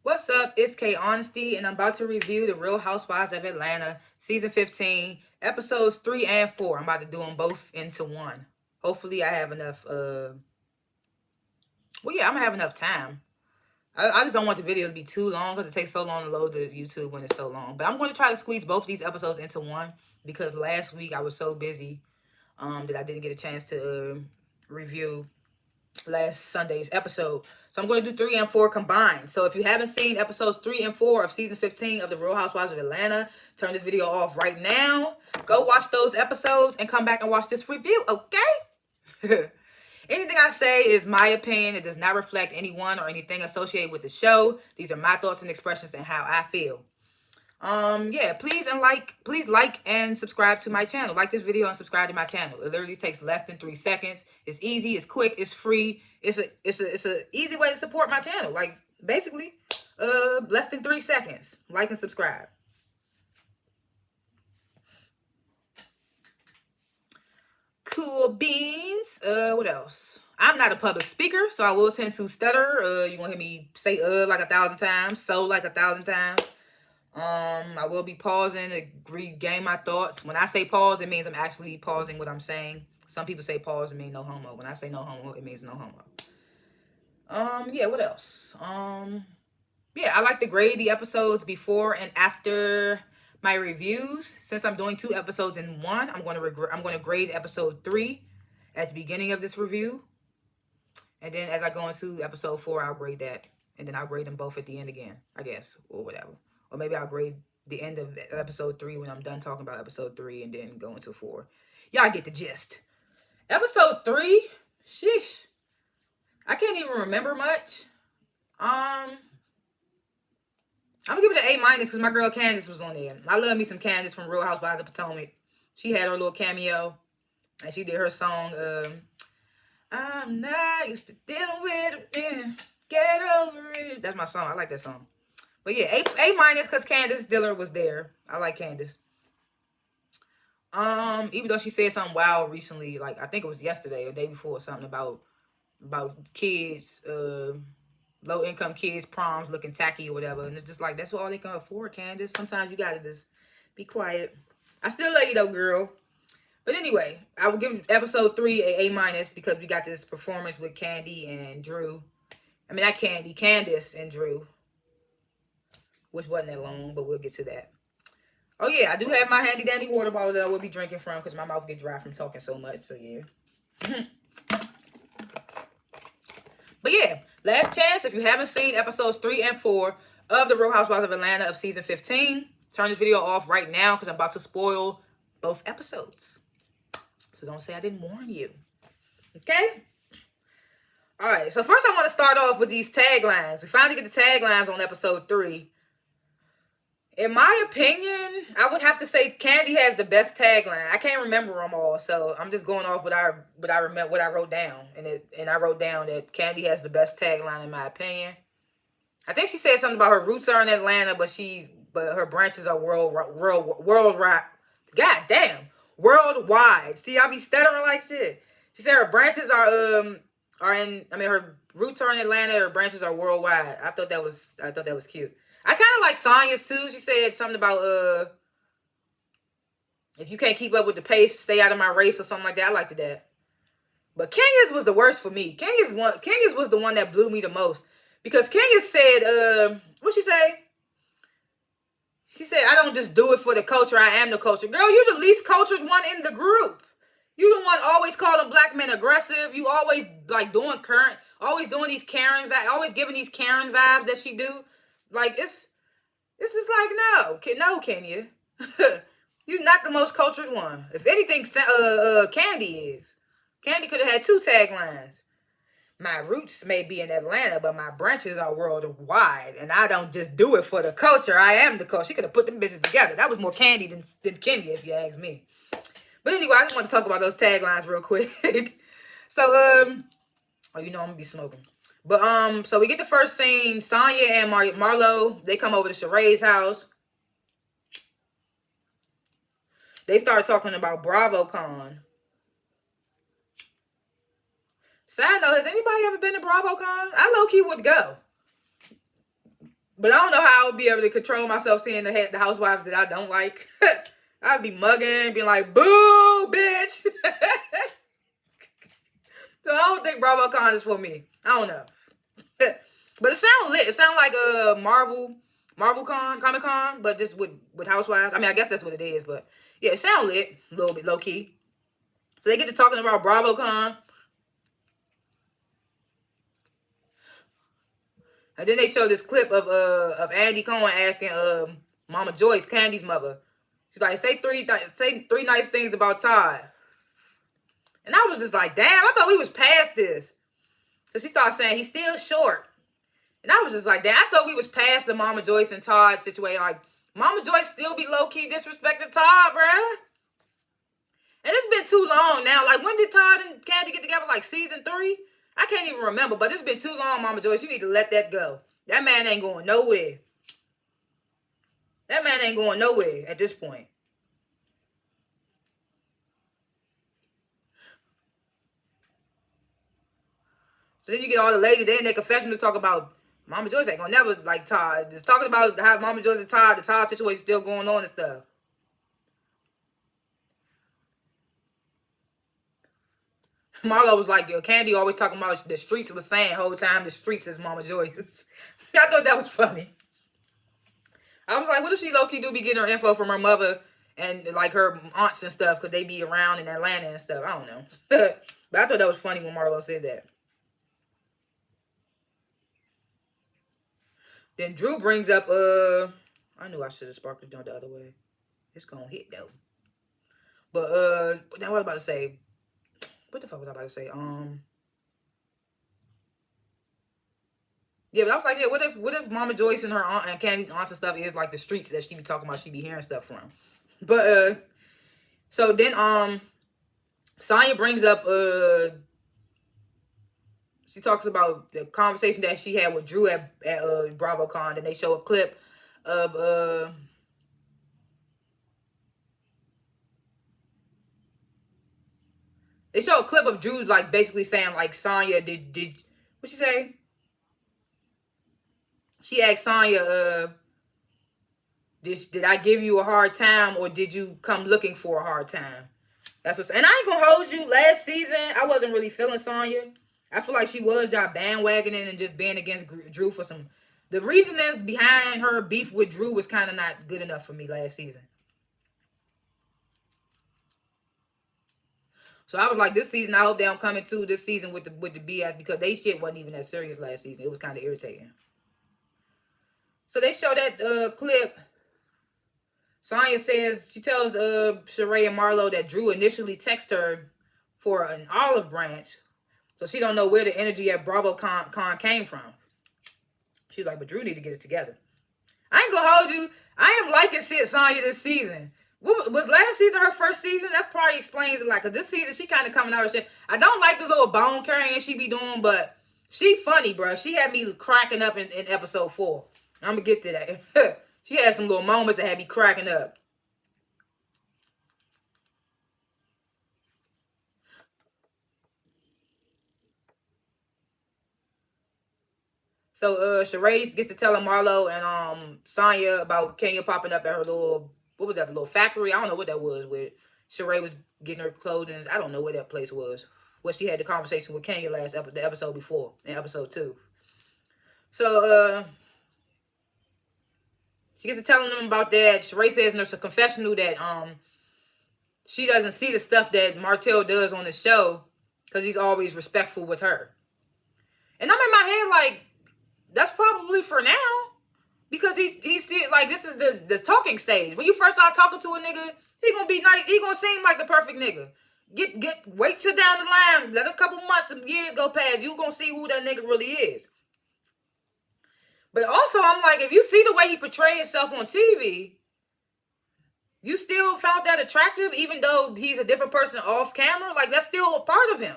What's up? It's K.Honesty, and I'm about to review the Real Housewives of Atlanta, Season 15, Episodes 3 and 4. I'm about to do them both into one. Hopefully, I have enough, I'm going to have enough time. I just don't want the video to be too long because it takes so long to load the YouTube when it's so long. But I'm going to try to squeeze both these episodes into one because last week I was so busy that I didn't get a chance to review last Sunday's episode. So I'm going to do 3 and 4 combined. So if you haven't seen episodes 3 and 4 of season 15 of the Real Housewives of Atlanta, turn this video off right now. Go watch those episodes and come back and watch this review, okay? Anything I say is my opinion. It does not reflect anyone or anything associated with the show. These are my thoughts and expressions and how I feel. Yeah, please like and subscribe to my channel. Like this video and subscribe to my channel. It literally takes less than 3 seconds. It's easy, it's quick, it's free. It's a easy way to support my channel. Like basically, less than 3 seconds. Like and subscribe. Cool beans. What else? I'm not a public speaker, so I will tend to stutter. You're gonna hear me say like 1,000 times, so like 1,000 times. I will be pausing to regain my thoughts. When I say pause, it means I'm actually pausing what I'm saying. Some people say pause and mean no homo. When I say no homo, it means no homo. Yeah, what else? Yeah, I like to grade the episodes before and after my reviews. Since I'm doing 2 episodes in one, I'm going to grade episode 3 at the beginning of this review. And then as I go into episode 4, I'll grade that. And then I'll grade them both at the end again, I guess, or whatever. Or maybe I'll grade the end of episode 3 when I'm done talking about episode 3 and then go into 4. Y'all get the gist. Episode 3, sheesh. I can't even remember much. I'm gonna give it an A- because my girl Candace was on there. I love me some Candace from Real Housewives of Potomac. She had her little cameo. And she did her song, I'm not used to dealing with it. Get over it. That's my song. I like that song. But yeah, A- because Candace Diller was there. I like Candace. Even though she said something wild recently, like I think it was yesterday or the day before or something about kids, low income kids proms looking tacky or whatever. And it's just like that's what all they can afford, Candace. Sometimes you gotta just be quiet. I still love you though, girl. But anyway, I will give episode 3 a A- because we got this performance with Candy and Drew. I mean, not Candy, Candace and Drew. Which wasn't that long, but we'll get to that. Oh, yeah, I do have my handy-dandy water bottle that I will be drinking from because my mouth gets dry from talking so much, so yeah. But yeah, last chance, if you haven't seen episodes 3 and 4 of The Real Housewives of Atlanta of season 15, turn this video off right now because I'm about to spoil both episodes. So don't say I didn't warn you. Okay? All right, so first I want to start off with these taglines. We finally get the taglines on episode 3. In my opinion, I would have to say Candy has the best tagline. I can't remember them all, so I'm just going off what I remember, what I wrote down, and I wrote down that Candy has the best tagline in my opinion. I think she said something about her roots are in Atlanta, but her branches are worldwide. God damn, worldwide. See, I be stuttering like shit. She said her branches are her roots are in Atlanta. Her branches are worldwide. I thought that was cute. I kind of like Sonya's too. She said something about if you can't keep up with the pace, stay out of my race or something like that. I liked that. But Kenya's was the worst for me. Kenya's was the one that blew me the most. Because Kenya said, what'd she say? She said, I don't just do it for the culture, I am the culture. Girl, you're the least cultured one in the group. You the one always calling black men aggressive. You always like always doing these Karen vibes, always giving these Karen vibes that she do. Like, it's just like, no, Kenya. You're not the most cultured one. If anything, Candy is. Candy could have had 2 taglines. My roots may be in Atlanta, but my branches are worldwide. And I don't just do it for the culture. I am the culture. She could have put them bitches together. That was more Candy than Kenya, if you ask me. But anyway, I just want to talk about those taglines real quick. So, oh, you know I'm going to be smoking. But, so we get the first scene. Sonya and Marlo, they come over to Sheree's house. They start talking about BravoCon. Side note, has anybody ever been to BravoCon? I low-key would go. But I don't know how I would be able to control myself seeing the housewives that I don't like. I'd be mugging, being like, boo, bitch. So I don't think BravoCon is for me. I don't know. But it sounds lit. It sounds like a MarvelCon, Comic Con, but just with housewives. I mean, I guess that's what it is, but yeah, it sounds lit. A little bit low key. So they get to talking about BravoCon. And then they show this clip of Andy Cohen asking Mama Joyce, Candy's mother. She's like, say three nice things about Todd. And I was just like, damn, I thought we was past this. So she started saying he's still short. And I was just like, damn, I thought we was past the Mama Joyce and Todd situation. Like, Mama Joyce still be low-key disrespecting Todd, bruh. And it's been too long now. Like, when did Todd and Candy get together? Like, season 3? I can't even remember. But it's been too long, Mama Joyce. You need to let that go. That man ain't going nowhere. That man ain't going nowhere at this point. So then you get all the ladies, they in their confession to talk about Mama Joyce ain't gonna never like Todd. Just talking about how Mama Joyce and Todd, the Todd situation still going on and stuff. Marlo was like, yo, Candy always talking about the streets was saying the whole time the streets is Mama Joyce. I thought that was funny. I was like, what if she low-key do be getting her info from her mother and like her aunts and stuff because they be around in Atlanta and stuff. I don't know. But I thought that was funny when Marlo said that. Then Drew brings up, I knew I should have sparked the joint the other way. It's gonna hit though. But now what was I about to say? What the fuck was I about to say? Yeah, but I was like, yeah, what if Mama Joyce and her aunt and Candy's aunts and stuff is like the streets that she be talking about, she be hearing stuff from. But so then Sonya brings up she talks about the conversation that she had with Drew at BravoCon, and they show a clip of they show a clip of Drew's like basically saying like, Sonya, did what she say? She asked Sonya, did I give you a hard time or did you come looking for a hard time? That's what's, and I ain't gonna hold you. Last season, I wasn't really feeling Sonya. I feel like she was y'all bandwagoning and just being against Drew for some. The reasonings behind her beef with Drew was kind of not good enough for me last season. So I was like, this season, I hope they don't come into this season with the BS because they shit wasn't even that serious last season. It was kind of irritating. So they show that clip. Sonya says, she tells Sheree and Marlo that Drew initially texted her for an olive branch. So she don't know where the energy at BravoCon came from. She's like, but Drew need to get it together. I ain't gonna hold you. I am liking Sonya this season. What was last season her first season? That probably explains it. Like, cause this season she kind of coming out of shit. I don't like the little bone carrying she be doing, but she funny, bro. She had me cracking up in episode 4. I'm gonna get to that. She had some little moments that had me cracking up. So Sheree gets to telling Marlo and Sonya about Kenya popping up at her little, what was that, the little factory? I don't know what that was with. Sheree was getting her clothing. I don't know where that place was. Where she had the conversation with Kenya the episode before, in episode 2. So she gets to telling them about that. Sheree says there's a confessional that she doesn't see the stuff that Martell does on the show because he's always respectful with her. And I'm in my head like, that's probably for now. Because he's still, like, this is the talking stage. When you first start talking to a nigga, he gonna be nice. He gonna seem like the perfect nigga. Wait till down the line. Let a couple months and years go past. You gonna see who that nigga really is. But also, I'm like, if you see the way he portrays himself on TV, you still found that attractive, even though he's a different person off camera. Like, that's still a part of him.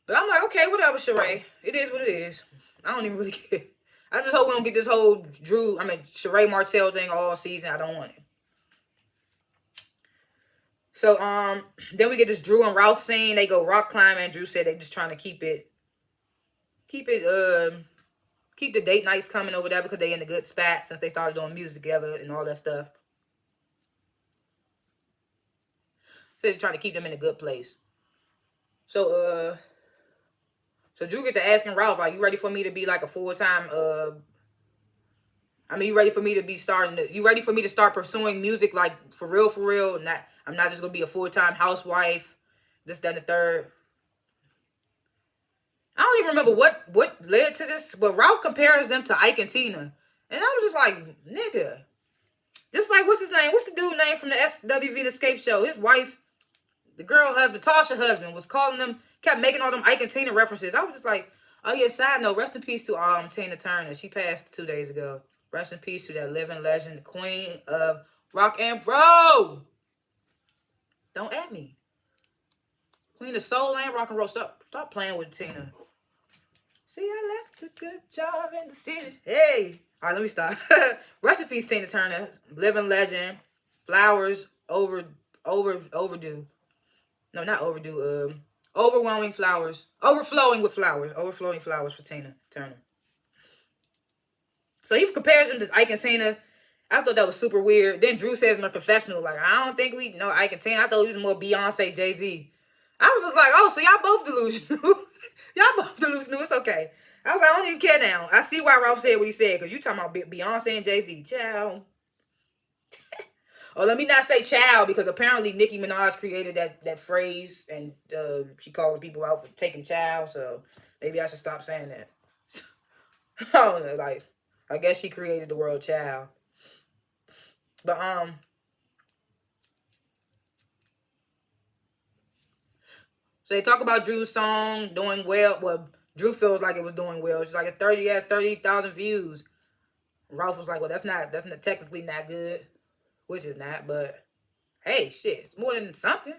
But I'm like, okay, whatever, Sheree. It is what it is. I don't even really care. I just hope we don't get this whole Sheree Martell thing all season. I don't want it. So, then we get this Drew and Ralph scene. They go rock climbing. Drew said they just trying to keep it keep the date nights coming over there because they in a good spot since they started doing music together and all that stuff. So they're trying to keep them in a good place. So Drew get to asking Ralph, like, you ready for me to be like a full-time, you ready for me to be you ready for me to start pursuing music, like, for real? I'm not just gonna be a full-time housewife, this, that, and the third. I don't even remember what led to this, but Ralph compares them to Ike and Tina. And I was just like, nigga. Just like, what's his name? What's the dude name from the SWV The Escape Show? His wife, the girl husband, Tasha husband, was calling them, kept making all them Ike and Tina references. I was just like, oh yeah, side note, rest in peace to Tina Turner. She passed 2 days ago. Rest in peace to that living legend, the queen of rock and roll. Don't at me. Queen of soul and rock and roll. Stop playing with Tina. See, I left a good job in the city. Hey. All right, let me stop. Rest in peace, Tina Turner. Living legend. Flowers overdue. No, not overdue. Overwhelming flowers. Overflowing with flowers. Overflowing flowers for Tina Turner. So he compares them to Ike and Tina. I thought that was super weird. Then Drew says in her confessional, like, I don't think we know Ike and Tina. I thought he was more Beyonce, Jay-Z. I was just like, oh, so y'all both delusional. Y'all both delusional. It's okay. I was like, I don't even care now. I see why Ralph said what he said, because you talking about Beyonce and Jay-Z. Child. Oh, let me not say child, because apparently Nicki Minaj created that phrase, and she calling people out for taking child, so maybe I should stop saying that. I don't know, like, I guess she created the word child. But, so they talk about Drew's song doing well. Well, Drew feels like it was doing well. She's like, it's 30,000 views. Ralph was like, well, that's not technically not good, which is not, but hey, shit, it's more than something.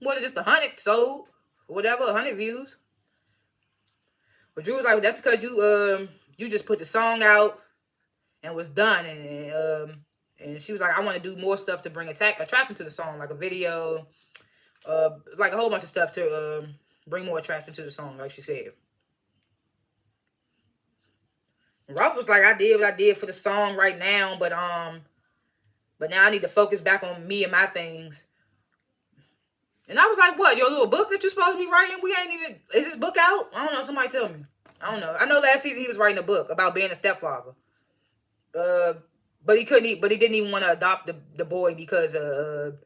More than just 100 sold, or whatever, 100 views. But Drew was like, well, that's because you just put the song out and was done, and she was like, I want to do more stuff to bring attraction to the song, like a video, like a whole bunch of stuff to bring more attraction to the song, like she said. And Ralph was like, I did what I did for the song right now, but now I need to focus back on me and my things. And I was like, what, your little book that you're supposed to be writing? Is this book out? I don't know, somebody tell me. I don't know. I know last season he was writing a book about being a stepfather. But he didn't even want to adopt the boy because of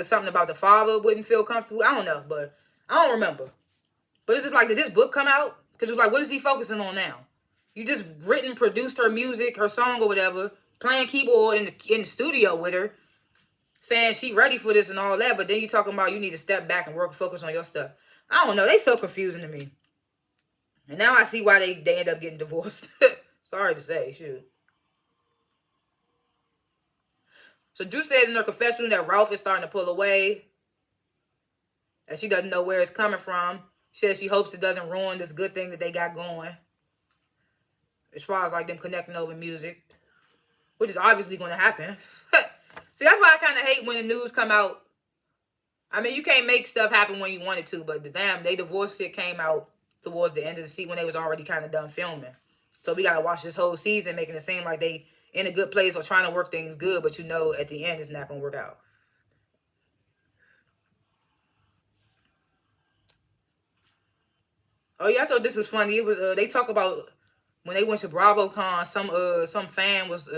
something about the father wouldn't feel comfortable. I don't know, but I don't remember. But it's just like, did this book come out? Because it was like, what is he focusing on now? You just produced her music, her song or whatever, playing keyboard in the studio with her, saying she ready for this and all that, but then you talking about you need to step back and focus on your stuff. I don't know. They so confusing to me. And now I see why they end up getting divorced. Sorry to say, shoot. So Drew says in her confessional that Ralph is starting to pull away, and she doesn't know where it's coming from. She says she hopes it doesn't ruin this good thing that they got going, as far as like them connecting over music, which is obviously going to happen. See, that's why I kind of hate when the news come out. I mean, you can't make stuff happen when you want it to, but they divorce shit came out towards the end of the season when they was already kind of done filming. So we got to watch this whole season making it seem like they in a good place or trying to work things good, but you know at the end it's not going to work out. Oh yeah, I thought this was funny. It was they talk about when they went to BravoCon, some fan was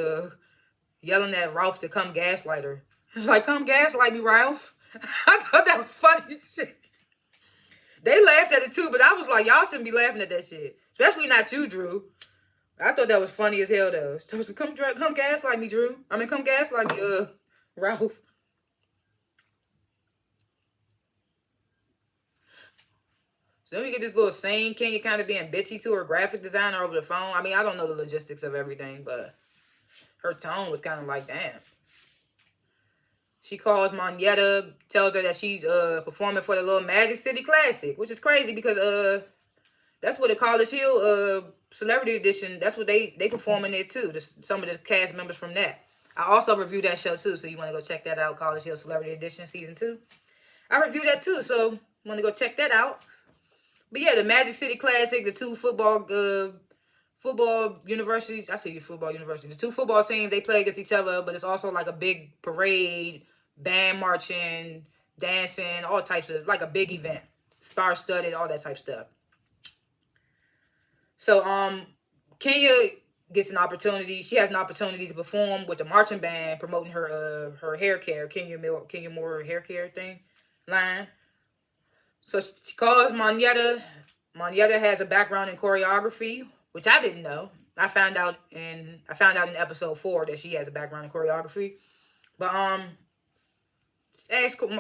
yelling at Ralph to come gaslight her. It's like, come gaslight me, Ralph. I thought that was funny shit. They laughed at it too, but I was like, y'all shouldn't be laughing at that shit. Especially not you, Drew. I thought that was funny as hell though. So come gaslight me, Drew. Come gaslight me, Ralph. So then we get this little scene, Kenya kind of being bitchy to her graphic designer over the phone. I mean, I don't know the logistics of everything, but her tone was kind of like, damn. She calls Moneta, tells her that she's performing for the little Magic City Classic, which is crazy because that's what the College Hill Celebrity Edition, that's what they perform in there too. Some of the cast members from that. I also reviewed that show too, so you want to go check that out, College Hill Celebrity Edition Season 2. I reviewed that too, so you want to go check that out. But yeah, the Magic City Classic, the two football football universities. I say football universities. The two football teams, they play against each other, but it's also like a big parade, band marching, dancing, all types of, like a big event. Star-studded, all that type stuff. So, Kenya gets an opportunity. She has an opportunity to perform with the marching band, promoting her hair care, Kenya Moore hair care thing line. So she calls Monyetta. Monyetta has a background in choreography, which I didn't know. I found out in episode 4 that she has a background in choreography. But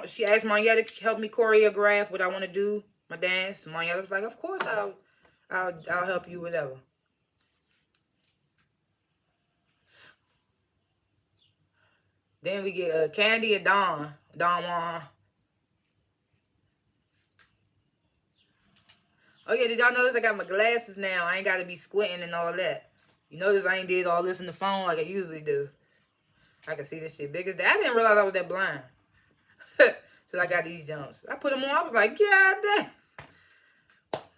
she asked Monyetta to help me choreograph what I want to do, my dance. Monyetta was like, "Of course I'll help you, whatever." Then we get Candy and Don Juan. Oh yeah, did y'all notice I got my glasses now? I ain't got to be squinting and all that. You notice I ain't did all this in the phone like I usually do. I can see this shit big as that. I didn't realize I was that blind. So I got these jumps. I put them on. I was like, yeah, damn.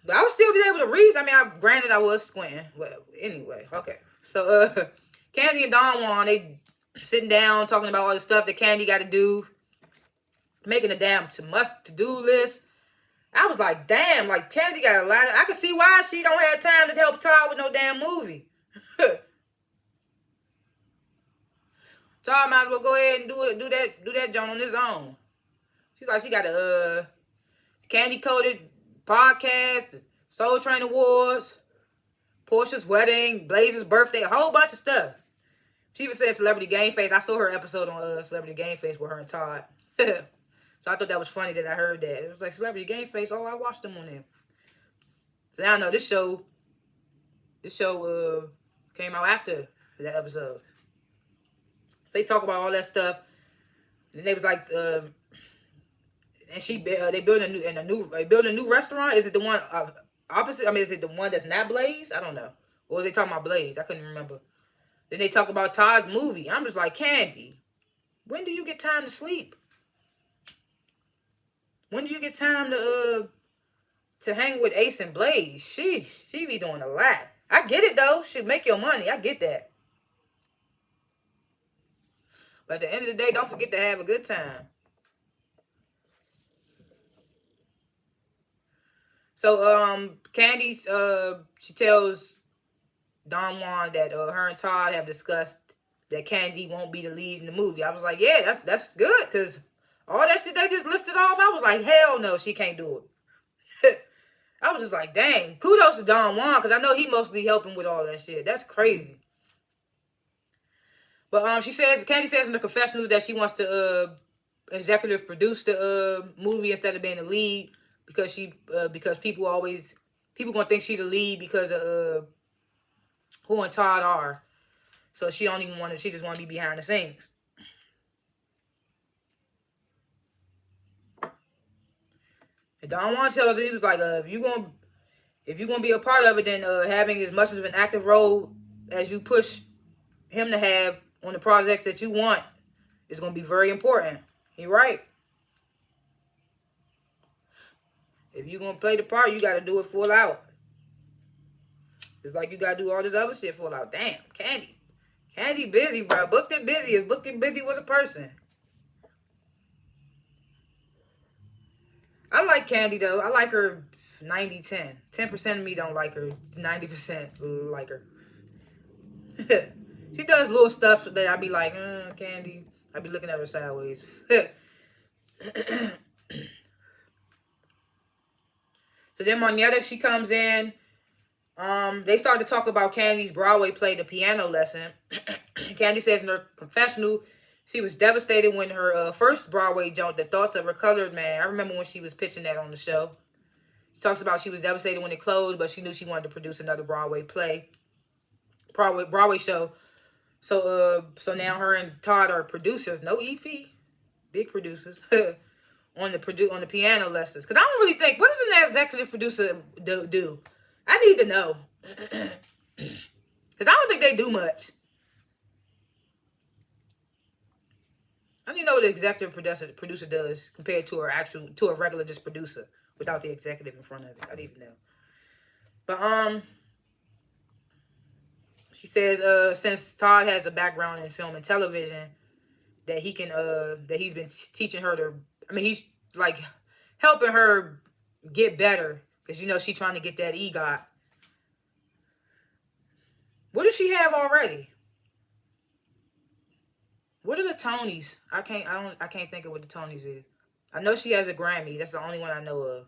But I would still be able to read. I mean, granted, I was squinting. Well, anyway, okay. So, Candy and Don Juan, they sitting down talking about all the stuff that Candy got to do, making a damn to-do list. I was like, damn, like Candy got a lot of, I can see why she don't have time to help Todd with no damn movie. Todd might as well go ahead and do that joint on his own. She's like, she got a Candy Coated podcast, Soul Train Awards, Portia's wedding, Blaze's birthday, a whole bunch of stuff. She even said Celebrity Game Face. I saw her episode on Celebrity Game Face with her and Todd. So I thought that was funny that I heard that. It was like Celebrity Game Face. Oh, I watched them on there. So I don't know, this show came out after that episode. So they talk about all that stuff. And they was like, and they building a new restaurant. Is it the one opposite? I mean, is it the one that's not Blaze? I don't know. Or was they talking about Blaze? I couldn't remember. Then they talk about Todd's movie. I'm just like, Candy, when do you get time to sleep? When do you get time to hang with Ace and Blaze? She be doing a lot. I get it though. She make your money. I get that. But at the end of the day, don't forget to have a good time. So Candy she tells Don Juan that her and Todd have discussed that Candy won't be the lead in the movie. I was like, yeah, that's good, because all that shit they just listed off, I was like, hell no, she can't do it. I was just like, dang. Kudos to Don Juan, because I know he mostly helping with all that shit. That's crazy. But Candy says in the confessionals that she wants to executive produce the movie instead of being the lead, because people gonna think she's the lead because of who and Todd are. So she just want to be behind the scenes. And Don Juan tells her, he was like, if you're gonna be a part of it, then having as much of an active role as you push him to have on the projects that you want is gonna be very important. He right. If you're gonna play the part, you gotta do it full out. It's like you gotta do all this other shit full out. Damn, Candy busy, bro. Booked and busy. If booked and busy was a person. I like Candy though. I like her 90-10. 10% of me don't like her. 90% like her. She does little stuff that I be like, Candy. I be looking at her sideways. So then Monyetta, she comes in. They start to talk about Candy's Broadway play, The Piano Lesson. Candy says in her confessional, she was devastated when her first Broadway joint, The Thoughts of a Colored Man. I remember when she was pitching that on the show. She talks about she was devastated when it closed, but she knew she wanted to produce another Broadway show. So now her and Todd are producers, no EP, big producers, on the piano lessons. Because I don't really think, what does an executive producer do? I need to know. Because I don't think they do much. I need to know what the executive producer does compared to a regular just producer without the executive in front of it. I need to know. But she says, since Todd has a background in film and television, that he can, that he's been teaching her to, I mean, he's like helping her get better. Because, you know, she trying to get that EGOT. What does she have already? What are the Tonys? I can't think of what the Tonys is. I know she has a Grammy. That's the only one I know of.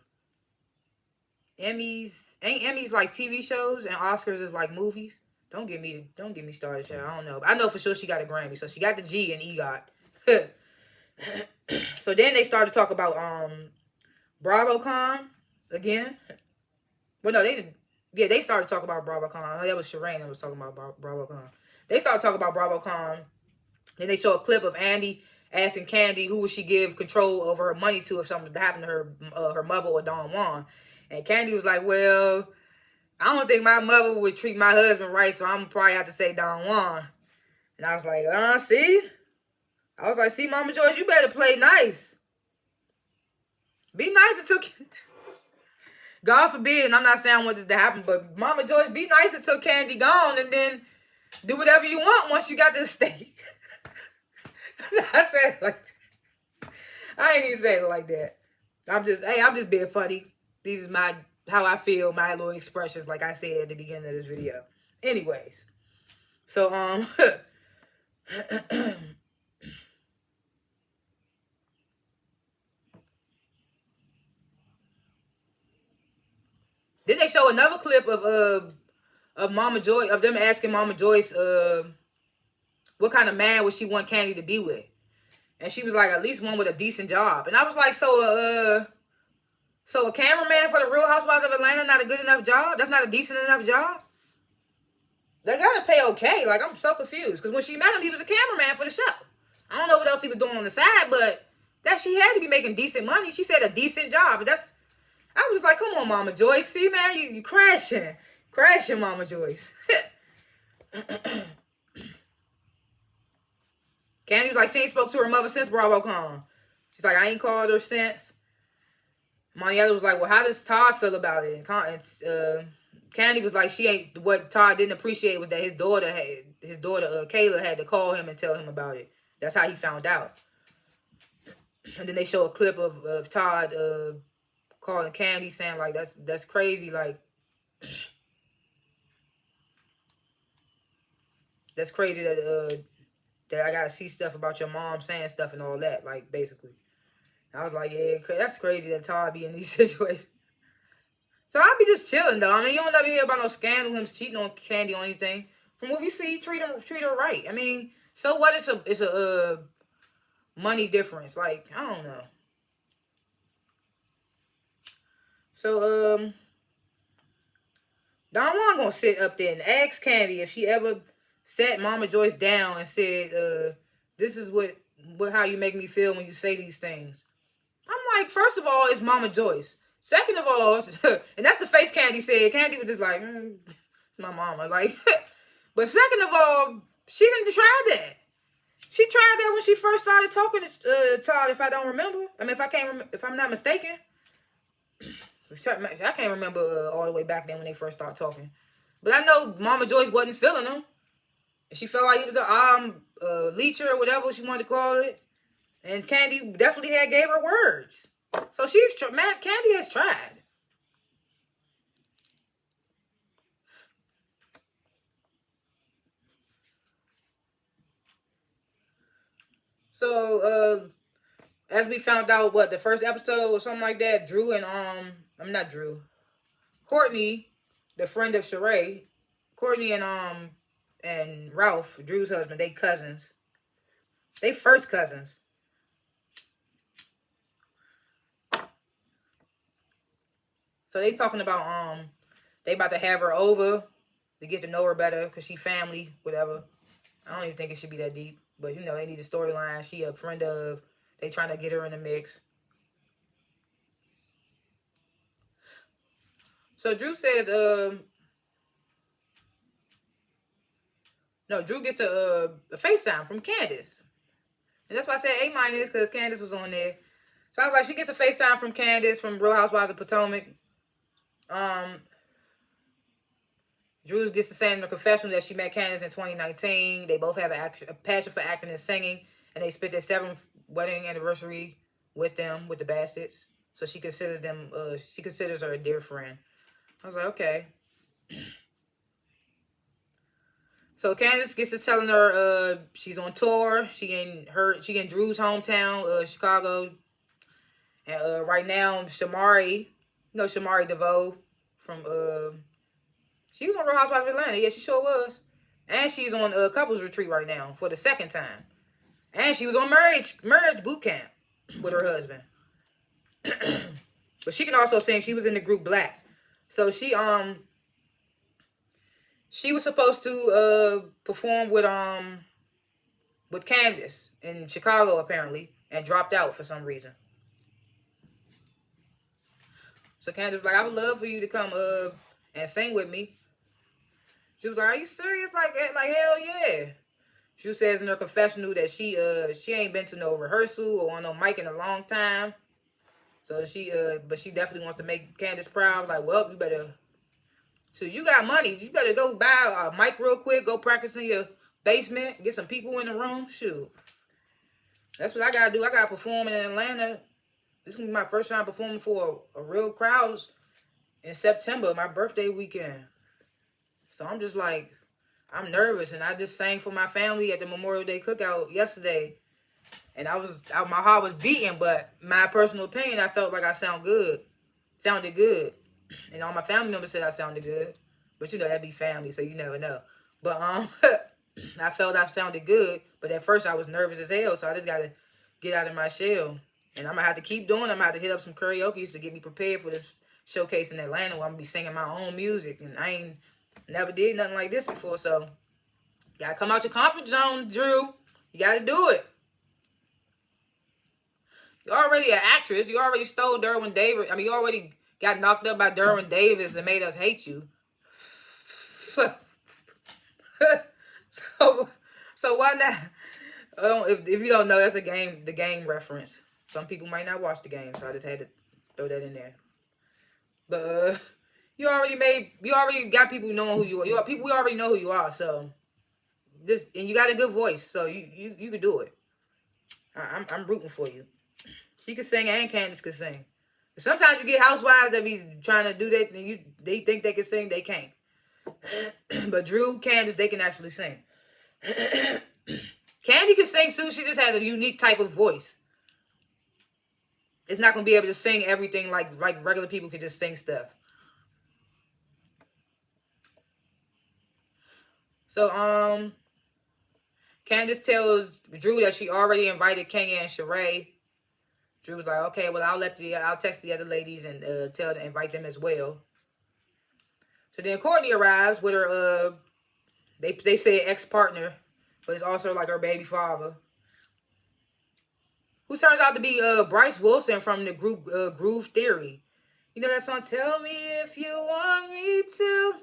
Emmys, ain't Emmys like TV shows and Oscars is like movies? Don't get me started, child. I don't know. I know for sure she got a Grammy. So she got the G and EGOT. So then they started to talk about BravoCon again. Well, no, they didn't. Yeah, they started talking about BravoCon. I know that was Shireen that was talking about BravoCon. They started talking about BravoCon. Then they show a clip of Andy asking Candy who would she give control over her money to if something happened to her mother or Don Juan. And Candy was like, well, I don't think my mother would treat my husband right, so I'm probably have to say Don Juan. And I was like, see? I was like, see, Mama Joyce, you better play nice. Be nice until... God forbid, and I'm not saying I want this to happen, but Mama Joyce, be nice until Candy gone, and then do whatever you want once you got to the state. I said it like that. I ain't even saying it like that. I'm just being funny. This is how I feel, my little expressions, like I said at the beginning of this video. Anyways, so then they show another clip of Mama Joyce, of them asking Mama Joyce what kind of man would she want Candy to be with, and she was like, at least one with a decent job. And I was like, so a cameraman for the Real Housewives of Atlanta not a good enough job? That's not a decent enough job? They gotta pay okay. Like, I'm so confused. Because when she met him, he was a cameraman for the show. I don't know what else he was doing on the side, but that she had to be making decent money. She said a decent job. But I was just like, come on, Mama Joyce. See, man, you crashing. Crashing, Mama Joyce. Candy was like, she ain't spoke to her mother since BravoCon. She's like, I ain't called her since. Marietta was like, well, how does Todd feel about it? And Candy was like, she ain't, what Todd didn't appreciate was that his daughter Kayla had to call him and tell him about it. That's how he found out. And then they show a clip of Todd calling Candy, saying like, that's crazy, like that's crazy that I gotta see stuff about your mom saying stuff and all that, like, basically. I was like, yeah, that's crazy that Todd be in these situations. So I'll be just chilling, though. I mean, you don't never hear about no scandal, him cheating on Candy or anything. From what we see, he treat her right. I mean, so what? It's a money difference. Like, I don't know. So, Don Juan gonna sit up there and ask Candy if she ever sat Mama Joyce down and said, this is how you make me feel when you say these things. I'm like, first of all, it's Mama Joyce. Second of all, and that's the face Candy said. Candy was just like, it's my mama. Like, but second of all, she didn't try that. She tried that when she first started talking to Todd, if I don't remember. I mean, if I'm not mistaken. I can't remember all the way back then when they first started talking. But I know Mama Joyce wasn't feeling him. She felt like he was a leecher or whatever she wanted to call it. And Candy definitely gave her words. So Candy has tried. So, as we found out, the first episode or something like that, Courtney, the friend of Sheree, Courtney and Ralph, Drew's husband, they cousins. They first cousins. So they talking about they about to have her over to get to know her better because she family, whatever. I don't even think it should be that deep. But, you know, they need a storyline. She a friend of. They trying to get her in the mix. So Drew says, no, Drew gets a FaceTime from Candace. And that's why I said A- because Candace was on there. So I was like, she gets a FaceTime from Candace from Real Housewives of Potomac. Drew gets to say in the confessional that she met Candace in 2019. They both have a passion for acting and singing, and they spent their 7th wedding anniversary with them, with the Bassett's. So she considers them, she considers her a dear friend. I was like, okay. So Candace gets to telling her she's on tour. She in Drew's hometown, Chicago. And right now, Shamari DeVoe from she was on Real Housewives of Atlanta. Yeah, she sure was. And she's on a couples retreat right now for the 2nd time. And she was on marriage boot camp with her husband. But she can also sing. She was in the group Black. So she was supposed to perform with Candace in Chicago apparently, and dropped out for some reason. So Candace was like, I would love for you to come and sing with me. She was like, are you serious? Like hell yeah. She says in her confessional that she ain't been to no rehearsal or on no mic in a long time. So but she definitely wants to make Candace proud. Like, well, you better. So you got money. You better go buy a mic real quick. Go practice in your basement. Get some people in the room. Shoot. That's what I gotta do. I gotta perform in Atlanta. This is gonna be my first time performing for a real crowd in September, my birthday weekend. So I'm just like, I'm nervous, and I just sang for my family at the Memorial Day cookout yesterday, and my heart was beating, but my personal opinion, I felt like I sounded good, and all my family members said I sounded good, but you know that'd be family, so you never know. But I felt I sounded good, but at first I was nervous as hell, so I just gotta get out of my shell, and I'm gonna have to keep doing. I'm gonna have to hit up some karaoke to get me prepared for this showcase in Atlanta, where I'm gonna be singing my own music, and I ain't never did nothing like this before, so you gotta come out your comfort zone, Drew. You gotta do it. You're already an actress. You already stole Derwin Davis. I mean, you already got knocked up by Derwin Davis and made us hate you. So why not? If you don't know, that's the game reference. Some people might not watch the game, so I just had to throw that in there. But you already got people knowing who you are. We already know who you are. So and you got a good voice, so you can do it. I'm rooting for you. She can sing and Candace can sing. Sometimes you get housewives that be trying to do that, and they think they can sing, they can't. But Drew, Candace, they can actually sing. Candy can sing too. She just has a unique type of voice. It's not gonna be able to sing everything like regular people can just sing stuff. So Candace tells Drew that she already invited Kenya and Sheree. Drew was like, okay, well I'll text the other ladies and tell them to invite them as well. So then Courtney arrives with her they say ex-partner, but it's also like her baby father, who turns out to be Bryce Wilson from the group Groove Theory. You know that song, Tell Me If You Want Me To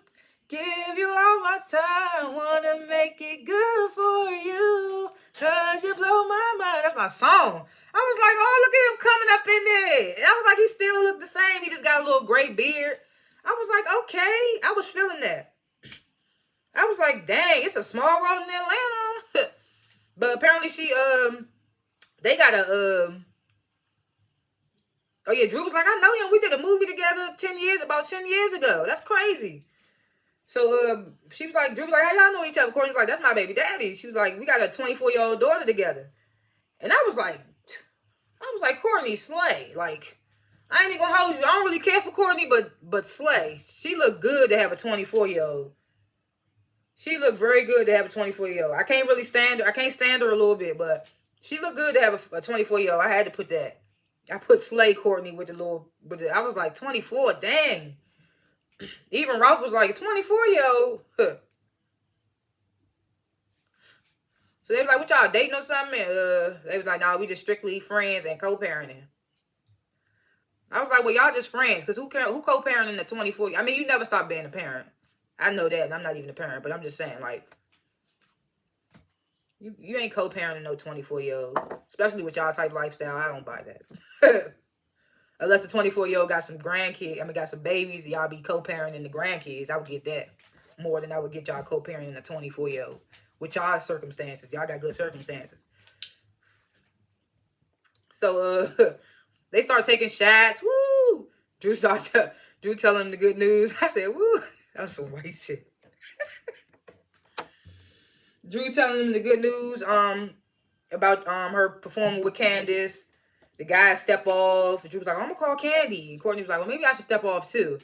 Give You All My Time, Wanna Make It Good For You, 'Cause You Blow My Mind. That's my song. I was like, oh, look at him coming up in there. And I was like, he still looked the same. He just got a little gray beard. I was like, okay. I was feeling that. I was like, dang, it's a small world in Atlanta. But apparently they got a, oh yeah, Drew was like, I know him. We did a movie together about 10 years ago. That's crazy. So she was like, Drew was like, how y'all know each other? Courtney was like, that's my baby daddy. She was like, we got a 24-year-old daughter together. And I was like, Courtney, slay. Like, I ain't even gonna hold you. I don't really care for Courtney, but slay. She looked good to have a 24-year-old. She looked very good to have a 24-year-old. I can't really stand her. I can't stand her a little bit, but she looked good to have a 24-year-old. I had to put that. I put slay Courtney I was like, 24, dang. Even Ralph was like, 24-year-old. Huh. So they was like, what y'all dating or something? They was like, no, we just strictly friends and co-parenting. I was like, well, y'all just friends, because who co-parenting a 24? I mean, you never stop being a parent. I know that, and I'm not even a parent, but I'm just saying, like, you ain't co-parenting no 24-year-old, especially with y'all type lifestyle. I don't buy that. Unless the 24-year-old got some grandkids, got some babies, y'all be co-parenting the grandkids. I would get that more than I would get y'all co-parenting a 24-year-old. With y'all circumstances. Y'all got good circumstances. So, they start taking shots. Woo! Drew telling him the good news. I said, woo! That's some white shit. Drew telling him the good news about her performing with Candace. The guy step off. Drew was like, I'm gonna call Candy. And Courtney was like, well, maybe I should step off too.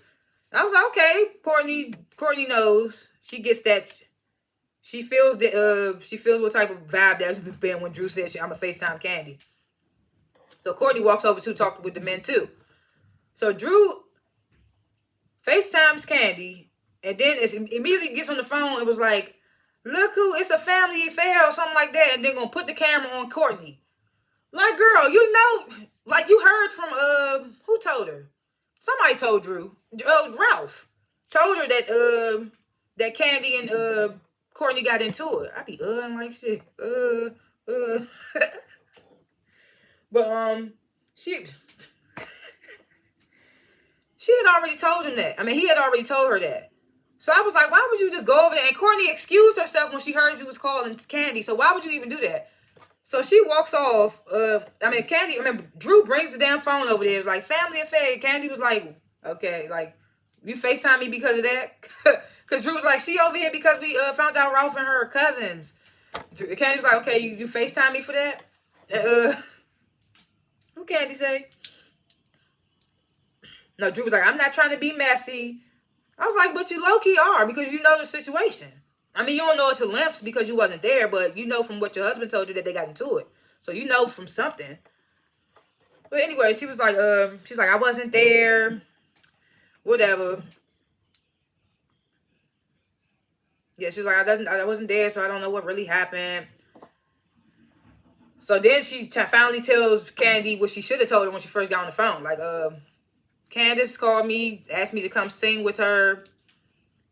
And I was like, okay. Courtney knows. She gets that. She feels what type of vibe that's been when Drew said I'm a FaceTime Candy. So Courtney walks over to talk with the men too. So Drew FaceTimes Candy, and then it immediately gets on the phone. It was like, look who, it's a family affair or something like that, and they're gonna put the camera on Courtney. Like, girl, you know, like you heard from who told her? Somebody told Drew. Ralph told her that that Candy and Courtney got into it. I be like shit. But she had already told him that. I mean, he had already told her that. So I was like, why would you just go over there? And Courtney excused herself when she heard you was calling Candy. So why would you even do that? So she walks off. Drew brings the damn phone over there. It was like, family affair. Candy was like, okay, like, you FaceTime me because of that? Because Drew was like, she over here because we found out Ralph and her are cousins. Candy was like, okay, you FaceTime me for that? What Candy say? No, Drew was like, I'm not trying to be messy. I was like, but you low-key are because you know the situation. I mean, you don't know it to lengths because you wasn't there, but you know from what your husband told you that they got into it. So you know from something. But anyway, she was like, I wasn't there. Whatever. Yeah, she was like, I wasn't there, so I don't know what really happened. So then she finally tells Candy what she should have told her when she first got on the phone. Like, Candace called me, asked me to come sing with her.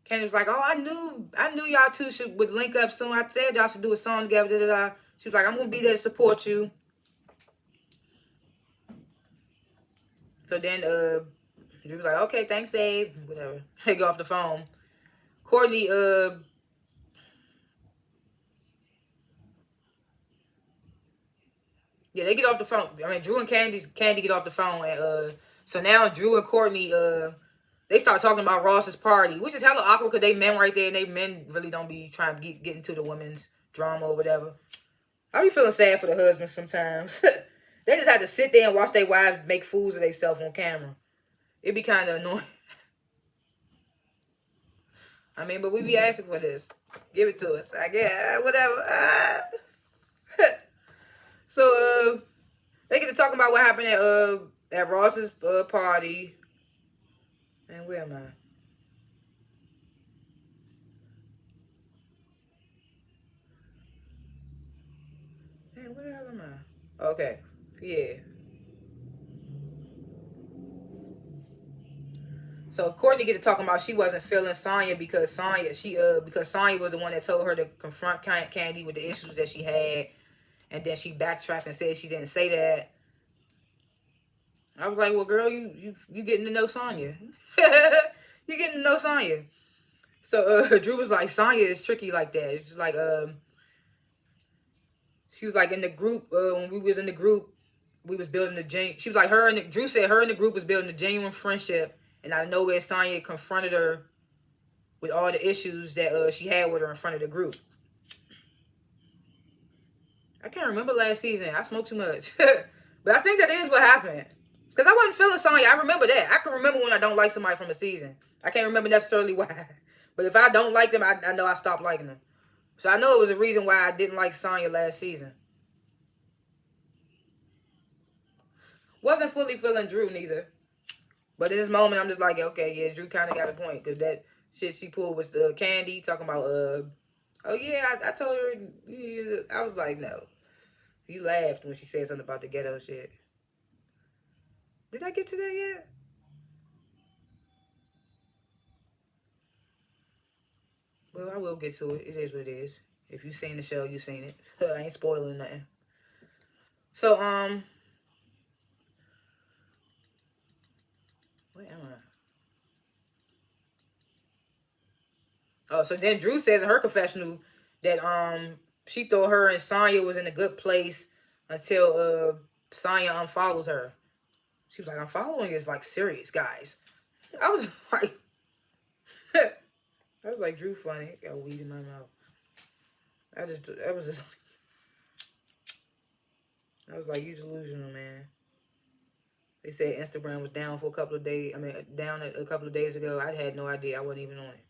Candace was like, oh, I knew y'all two would link up soon. I said y'all should do a song together. Da, da, da. She was like, I'm going to be there to support you. So then Drew was like, okay, thanks, babe. Whatever. They go off the phone. Courtney, yeah, they get off the phone. I mean, Drew and Candy get off the phone. And so now Drew and Courtney, they start talking about Ross's party, which is hella awkward because they men right there, and they men really don't be trying to get into the women's drama or whatever. I be feeling sad for the husbands sometimes. They just have to sit there and watch their wives make fools of themselves on camera. It be kind of annoying. I mean, but we be asking for this. Give it to us. I guess, whatever. So, they get to talking about what happened at Ross's party. And where am I? Man, where the hell am I? Okay. Yeah. So Courtney get to talking about she wasn't feeling Sonya because Sonya was the one that told her to confront Candy with the issues that she had, and then she backtracked and said she didn't say that. I was like, well, girl, you getting to know Sonya. You getting to know Sonya. So Drew was like, Sonya is tricky like that. It's like she was like in the group when we was in the group, we was building she was like Drew said her and the group was building a genuine friendship, and out of nowhere Sonya confronted her with all the issues that she had with her in front of the group. I can't remember last season. I smoked too much. But I think that is what happened. Because I wasn't feeling Sonya. I remember that. I can remember when I don't like somebody from a season. I can't remember necessarily why. But if I don't like them, I know I stopped liking them. So I know it was a reason why I didn't like Sonya last season. Wasn't fully feeling Drew neither. But in this moment, I'm just like, okay, yeah, Drew kind of got a point. Because that shit she pulled was Candy talking about, oh yeah, I told her, yeah. I was like, no. You laughed when she said something about the ghetto shit. Did I get to that yet? Well, I will get to it. It is what it is. If you've seen the show, you've seen it. I ain't spoiling nothing. So, where am I? Oh, so then Drew says in her confessional that she thought her and Sonya was in a good place until Sonya unfollows her. She was like, "Unfollowing is like serious, guys." I was like, I was like, Drew funny. Got weed in my mouth. I was like, you delusional, man. They said Instagram was down for a couple of days. I mean, down a couple of days ago. I had no idea. I wasn't even on it.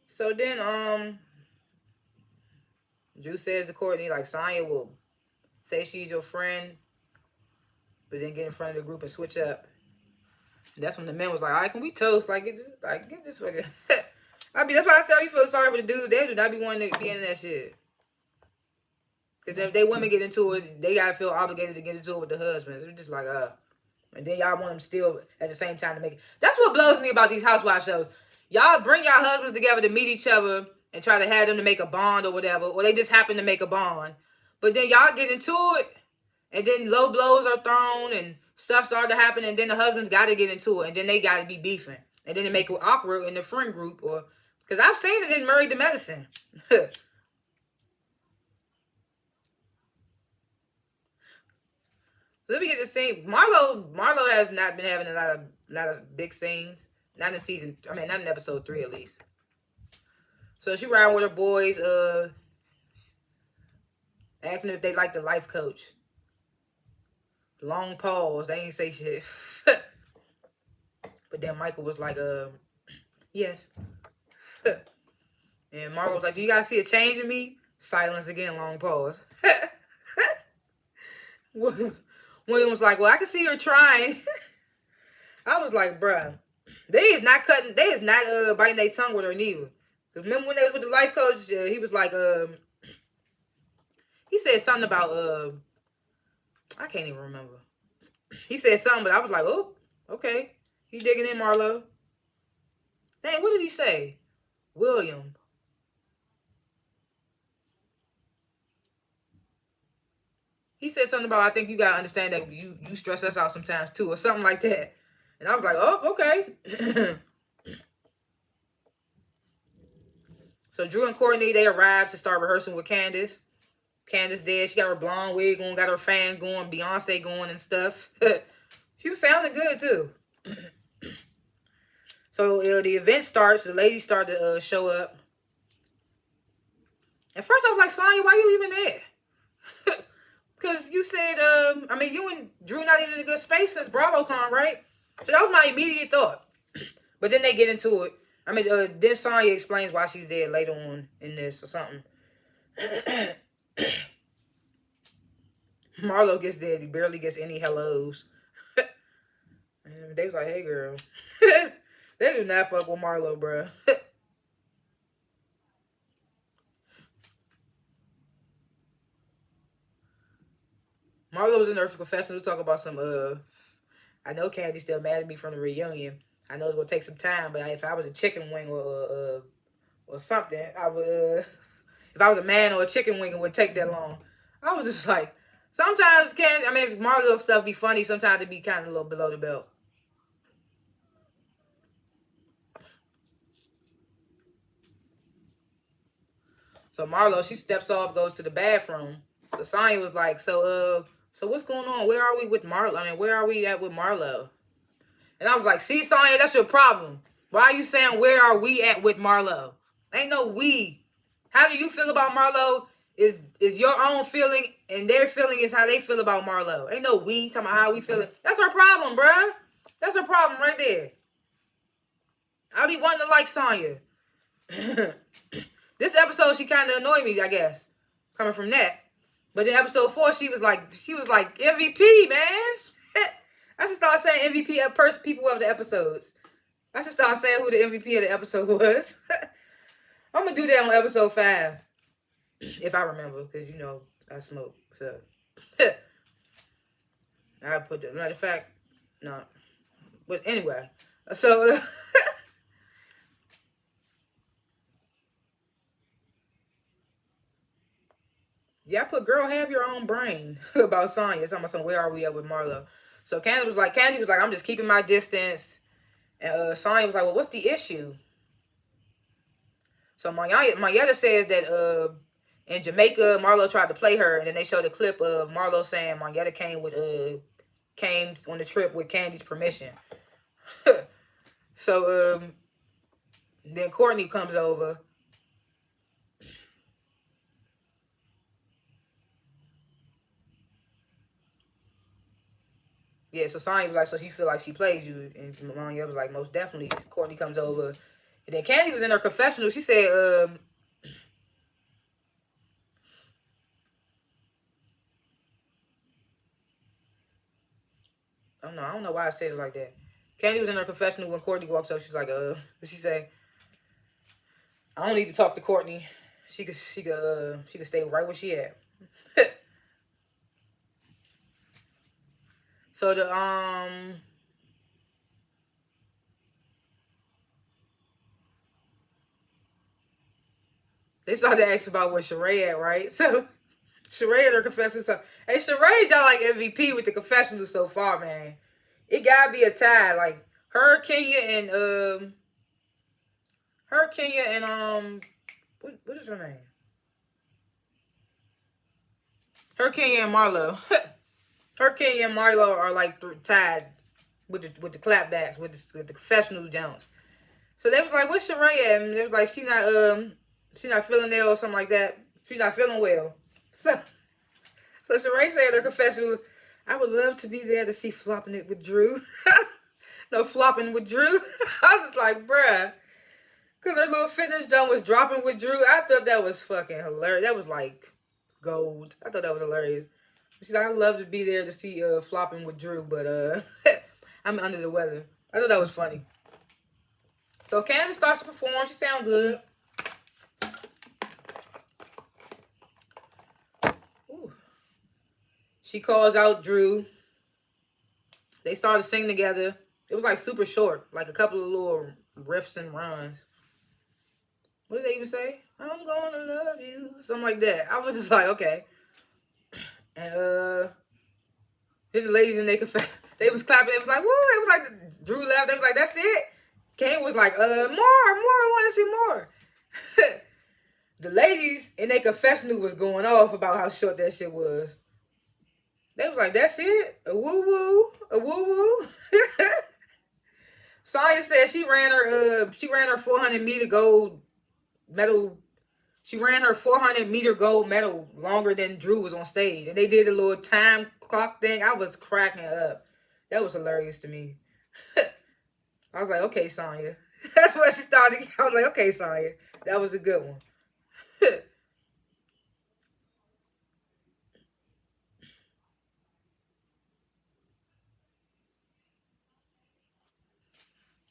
So then, Drew says to Courtney, like, Sonya will say she's your friend, but then get in front of the group and switch up. And that's when the man was like, all right, can we toast? Like, get this fucking... that's why I said I be feeling sorry for the dudes. They do not be wanting to be in that shit. Because if they women get into it, they gotta feel obligated to get into it with the husbands. They're just like, and then y'all want them still at the same time to make it. That's what blows me about these housewife shows. Y'all bring y'all husbands together to meet each other and try to have them to make a bond or whatever, or they just happen to make a bond. But then y'all get into it, and then low blows are thrown and stuff started to happen, and then the husbands got to get into it, and then they got to be beefing, and then they make it awkward in the friend group, or because I've seen it in Married to Medicine. So let me get this scene. Marlo has not been having a lot of big scenes. Not in episode 3 at least. So she riding with her boys, asking if they like the life coach. Long pause. They ain't say shit. But then Michael was like, yes. And Marlo was like, do you guys see a change in me? Silence again, long pause. William was like, well, I can see her trying. I was like, bruh, they is not biting their tongue with her neither. Remember when they was with the life coach, he was like, he said something about, I can't even remember. He said something, but I was like, oh, okay. He's digging in, Marlo. Dang, what did he say? William. He said something about, I think you gotta understand that you stress us out sometimes too, or something like that. And I was like, oh, okay. So Drew and Courtney, they arrived to start rehearsing with Candace. Candace did. She got her blonde wig on, got her fan going, Beyonce going and stuff. She was sounding good too. So the event starts. The ladies start to show up. At first I was like, Sonya, why you even there? Because you said, you and Drew not even in a good space since BravoCon, right? So that was my immediate thought. But then they get into it. Then Sonya explains why she's there later on in this or something. Marlo gets there. He barely gets any hellos. And they was like, hey, girl. They do not fuck with Marlo, bro. Marlo was in her confessional to talk about some, I know Candy's still mad at me from the reunion. I know it's going to take some time, but if I was a chicken wing or something, I would, if I was a man or a chicken wing, it would take that long. I was just like, sometimes Marlo stuff be funny, sometimes it be kind of a little below the belt. So Marlo, she steps off, goes to the bathroom. So Sonya was like, so what's going on? Where are we with Marlo? Where are we at with Marlo? And I was like, see, Sonya, that's your problem. Why are you saying, where are we at with Marlo? Ain't no we. How do you feel about Marlo is your own feeling, and their feeling is how they feel about Marlo. Ain't no we talking about how we feeling. That's our problem, bruh. That's our problem right there. I be wanting to like Sonya. This episode, she kind of annoyed me, I guess, coming from that. But in episode 4, she was like MVP, man. I just started saying MVP of people of the episodes. I just started saying who the MVP of the episode was. I'm going to do that on episode 5. If I remember, because, I smoke. So, I put that. Matter of fact, no. But anyway, so... Yeah, I put girl have your own brain about Sonya. It's almost where are we at with Marlo? So Candy was like, I'm just keeping my distance. And Sonya was like, well, what's the issue? So Mayetta says that in Jamaica, Marlo tried to play her, and then they showed a clip of Marlo saying Mayetta came on the trip with Candy's permission. So then Courtney comes over. Yeah, so Sonya was like, so she feel like she plays you, and Mayetta was like, most definitely. Courtney comes over, and then Candy was in her confessional. She said, I don't know why I said it like that. Candy was in her confessional when Courtney walks up. She's like, what she say? I don't need to talk to Courtney. She could stay right where she at. So they started to ask about where Sheree at, right? So Sheree and her confessional. So hey, Sheree, y'all like MVP with the confessional so far, man. It gotta be a tie. Like her, Kenya, and what is her name? Her, Kenya, and Marlo. Her, Kenya, and Marlo are like tied with the clapbacks with the confessional Jones. So they was like, "What's Sheree at?" And they was like, "She not feeling ill or something like that. She's not feeling well." So Sheree said in her confessional, "I would love to be there to see flopping it with Drew." No flopping with Drew. I was like, bruh. Because her little fitness jump was dropping with Drew. I thought that was fucking hilarious. That was like gold. I thought that was hilarious. She's like, I'd love to be there to see flopping with Drew, but I'm under the weather. I thought that was funny. So Candace starts to perform. She sounds good. Ooh. She calls out Drew. They started singing together. It was like super short, like a couple of little riffs and runs. What did they even say? I'm gonna love you. Something like that. I was just like, okay. And then the ladies in they was clapping. It was like, woo. It was like Drew left. They was like, that's it. Kane was like, more. I want to see more. The ladies in their confessional was going off about how short that shit was. They was like, that's it? A woo-woo? A woo-woo? Sonya said she ran her 400-meter gold medal. She ran her 400-meter gold medal longer than Drew was on stage. And they did a little time clock thing. I was cracking up. That was hilarious to me. I was like, okay, Sonya. That's where she started. I was like, okay, Sonya. That was a good one.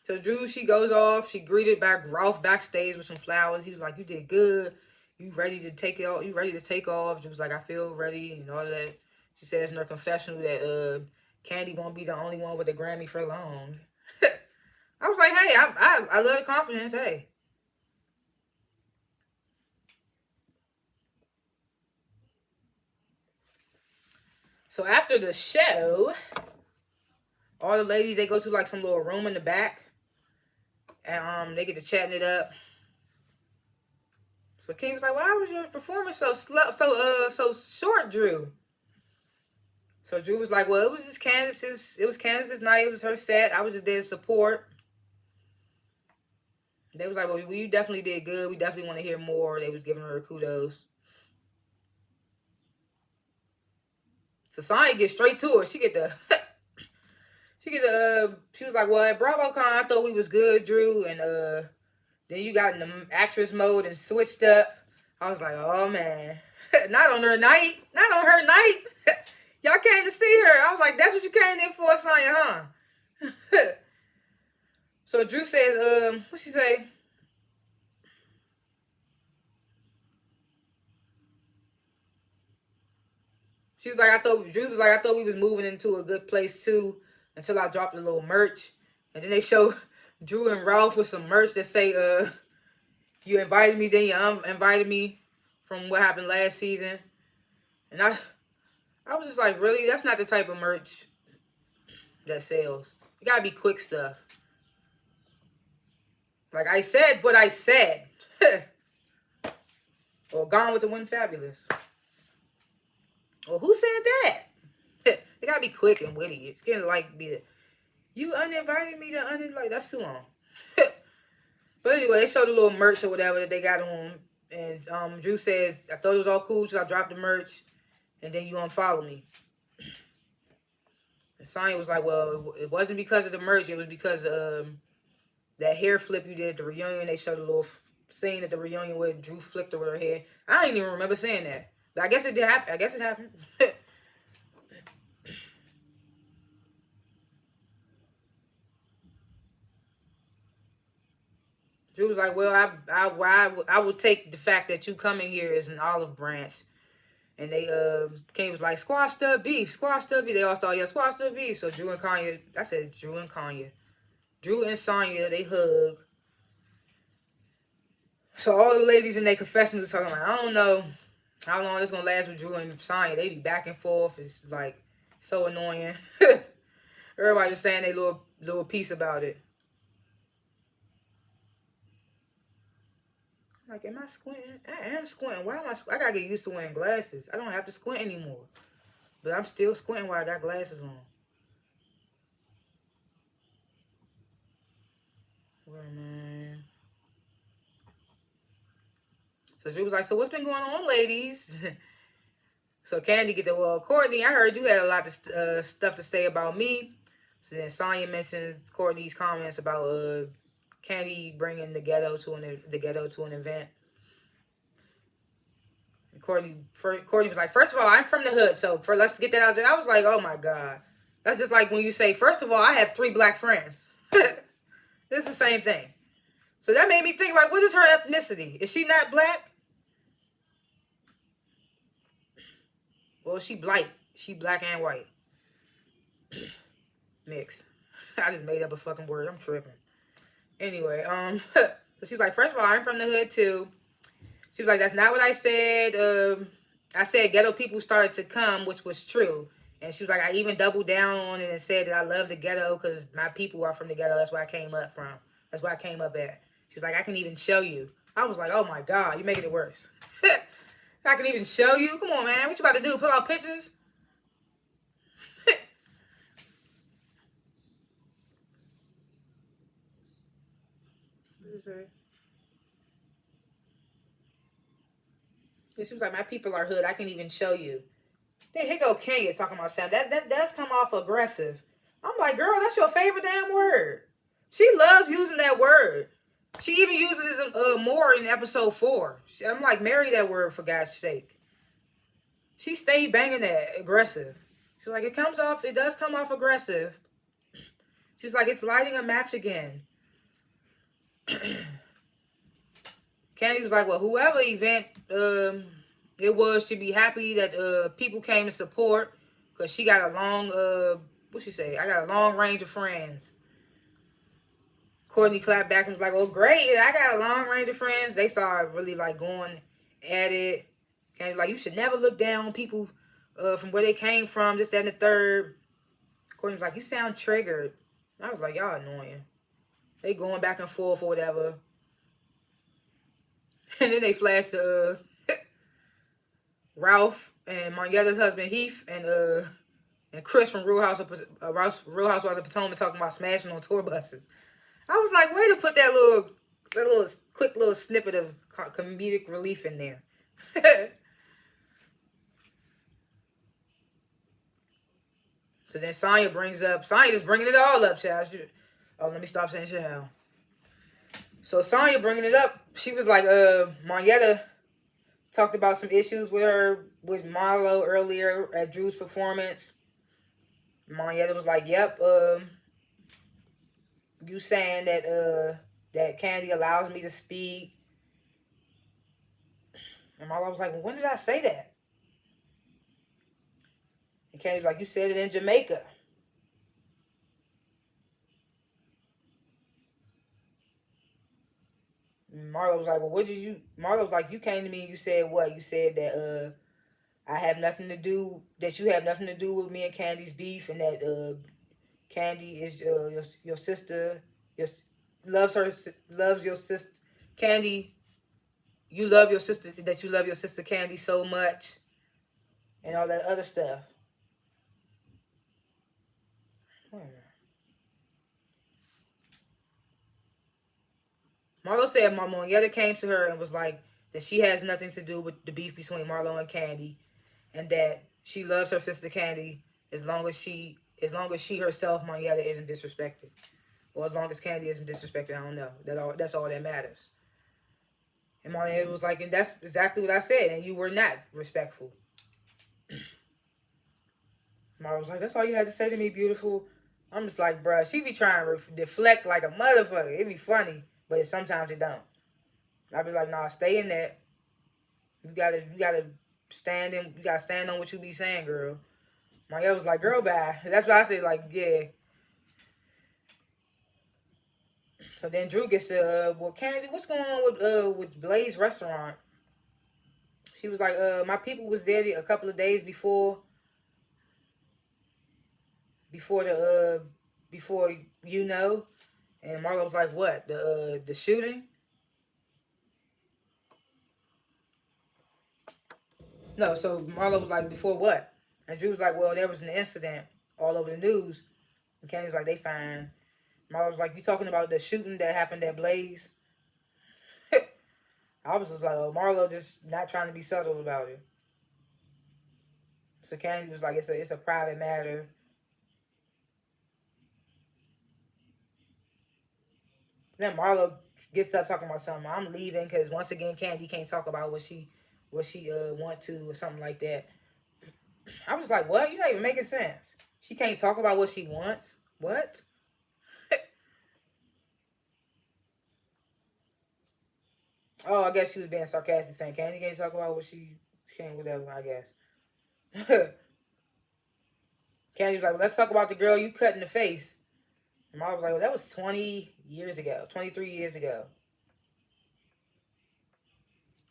So Drew, she goes off. She greeted by Ralph backstage with some flowers. He was like, you did good. You ready to take it off? You ready to take off? She was like, I feel ready and all of that. She says in her confessional that Candy won't be the only one with a Grammy for long. I was like, hey, I love the confidence. Hey. So after the show, all the ladies, they go to like some little room in the back. And they get to chatting it up. So King was like, why was your performance so short, Drew? So Drew was like, well, it was Candace's night. It was her set. I was just there to support. They was like, well, you definitely did good. We definitely want to hear more. They was giving her kudos. So Sonya gets straight to it. She was like, well, at BravoCon, I thought we was good, Drew. And then you got in the actress mode and switched up. I was like, oh, man. Not on her night. Not on her night. Y'all came to see her. I was like, that's what you came in for, Sonya, huh? So Drew says, what she say? Drew was like, I thought we was moving into a good place too until I dropped a little merch. And then they show Drew and Ralph with some merch that say, you invited me, then you invited me from what happened last season. And I was just like, really? That's not the type of merch that sells. It gotta be quick stuff. Like I said what I said. Or Gone with the Wind Fabulous. Well, who said that? It gotta be quick and witty. It's gonna like be you uninvited me to like that's too long. But anyway, they showed a little merch or whatever that they got on. And Drew says, I thought it was all cool, so I dropped the merch and then you unfollow me. And Sonya was like, well, it wasn't because of the merch, it was because that hair flip you did at the reunion. They showed a little scene at the reunion where Drew flicked her with her hair. I didn't even remember saying that. But I guess it did happen. I guess it happened. Drew was like, well, I would take the fact that you coming here as an olive branch. And they Kane was like, squash the beef, squash the beef. They all started, yeah, squash the beef. So Drew and Kanye, I said Drew and Kanye. Drew and Sonya, they hug. So all the ladies in their confessionals are talking like, I don't know how long it's gonna last with Drew and Sonya. They be back and forth. It's like so annoying. Everybody just saying their little piece about it. Like, am I squinting? I am squinting. Why am I gotta get used to wearing glasses. I don't have to squint anymore. But I'm still squinting while I got glasses on. Well, man. So Drew was like, so what's been going on, ladies? So Candy get the, well, Courtney, I heard you had a lot of stuff to say about me. So then Sonya mentions Courtney's comments about Candy bringing the ghetto to an event. And Courtney was like, first of all, I'm from the hood, so let's get that out there. I was like, oh my God. That's just like when you say, first of all, I have 3 black friends. It's the same thing. So that made me think, like, what is her ethnicity? Is she not black? Well, she blight. She black and white. Mixed. I just made up a fucking word. I'm tripping. Anyway, so she was like, first of all, I'm from the hood too. She was like, that's not what I said. I said ghetto people started to come, which was true. And she was like, I even doubled down on it and said that I love the ghetto because my people are from the ghetto. That's where I came up from. That's where I came up at. She was like, I can even show you. I was like, oh my God, you're making it worse. I can even show you? Come on, man. What you about to do? Pull out pictures? What is that? Yeah, she was like, my people are hood. I can even show you. Then here go Kenya talking about Sam. That does come off aggressive. I'm like, girl, that's your favorite damn word. She loves using that word. She even uses it more in episode 4. I'm like, marry that word for God's sake. She stayed banging that aggressive. She's like, it does come off aggressive. She's like, it's lighting a match again. Candy was like, well, whoever event it was should be happy that people came to support because she got a long, what she say? I got a long range of friends. Courtney clapped back and was like, oh, great. I got a long range of friends. They started really like going at it. Candy was like, you should never look down on people from where they came from, this, that, and the third. Courtney was like, you sound triggered. I was like, y'all annoying. They going back and forth or whatever. And then they flashed to Ralph and Marietta's husband Heath and Chris from Real Housewives of Potomac talking about smashing on tour buses. I was like, way to put that little quick little snippet of comedic relief in there. So then Sonya just bringing it all up, child. Oh, let me stop saying child. So Sonya bringing it up, she was like, Marietta talked about some issues with Marlo earlier at Drew's performance. Marietta was like, yep, you saying that Candy allows me to speak. And Marlo was like, well, when did I say that? And Candy was like, you said it in Jamaica. Marlo was like, well, Marlo was like, you came to me and you said what? You said that you have nothing to do with me and Candy's beef, and that Candy is your sister. Loves your sister. Candy, you love your sister. That you love your sister Candy so much, and all that other stuff. Marlo said Monietta came to her and was like that she has nothing to do with the beef between Marlo and Candy, and that she loves her sister Candy as long as she herself, Monietta, isn't disrespected. Or as long as Candy isn't disrespected, I don't know. That's all that matters. And Monietta was like, and that's exactly what I said, and you were not respectful. Marlo was like, that's all you had to say to me, beautiful. I'm just like, bruh, she be trying to deflect like a motherfucker. It be funny, but sometimes it don't. I be like, nah, stay in that. You gotta stand in. You gotta stand on what you be saying, girl. Monietta was like, girl, bye. That's what I said. Like, yeah. So then Drew gets to, well, Candy, what's going on with Blaze restaurant? She was like, my people was there a couple of days before you know. And Marlo was like, what? The shooting? No, so Marlo was like, before what? And Drew was like, well, there was an incident all over the news. And Candy was like, they fine. Marlo was like, you talking about the shooting that happened at Blaze? I was just like, oh, Marlo just not trying to be subtle about it. So Candy was like, it's a private matter. Then Marlo gets up talking about something. I'm leaving because once again, Candy can't talk about what she want to or something like that. I was like, what? You're not even making sense. She can't talk about what she wants. What? Oh, I guess she was being sarcastic, saying Candy can't talk about what she can't, whatever. I guess. Candy was like, well, let's talk about the girl you cut in the face. And Marlo was like, well, that was 20 years ago, 23 years ago.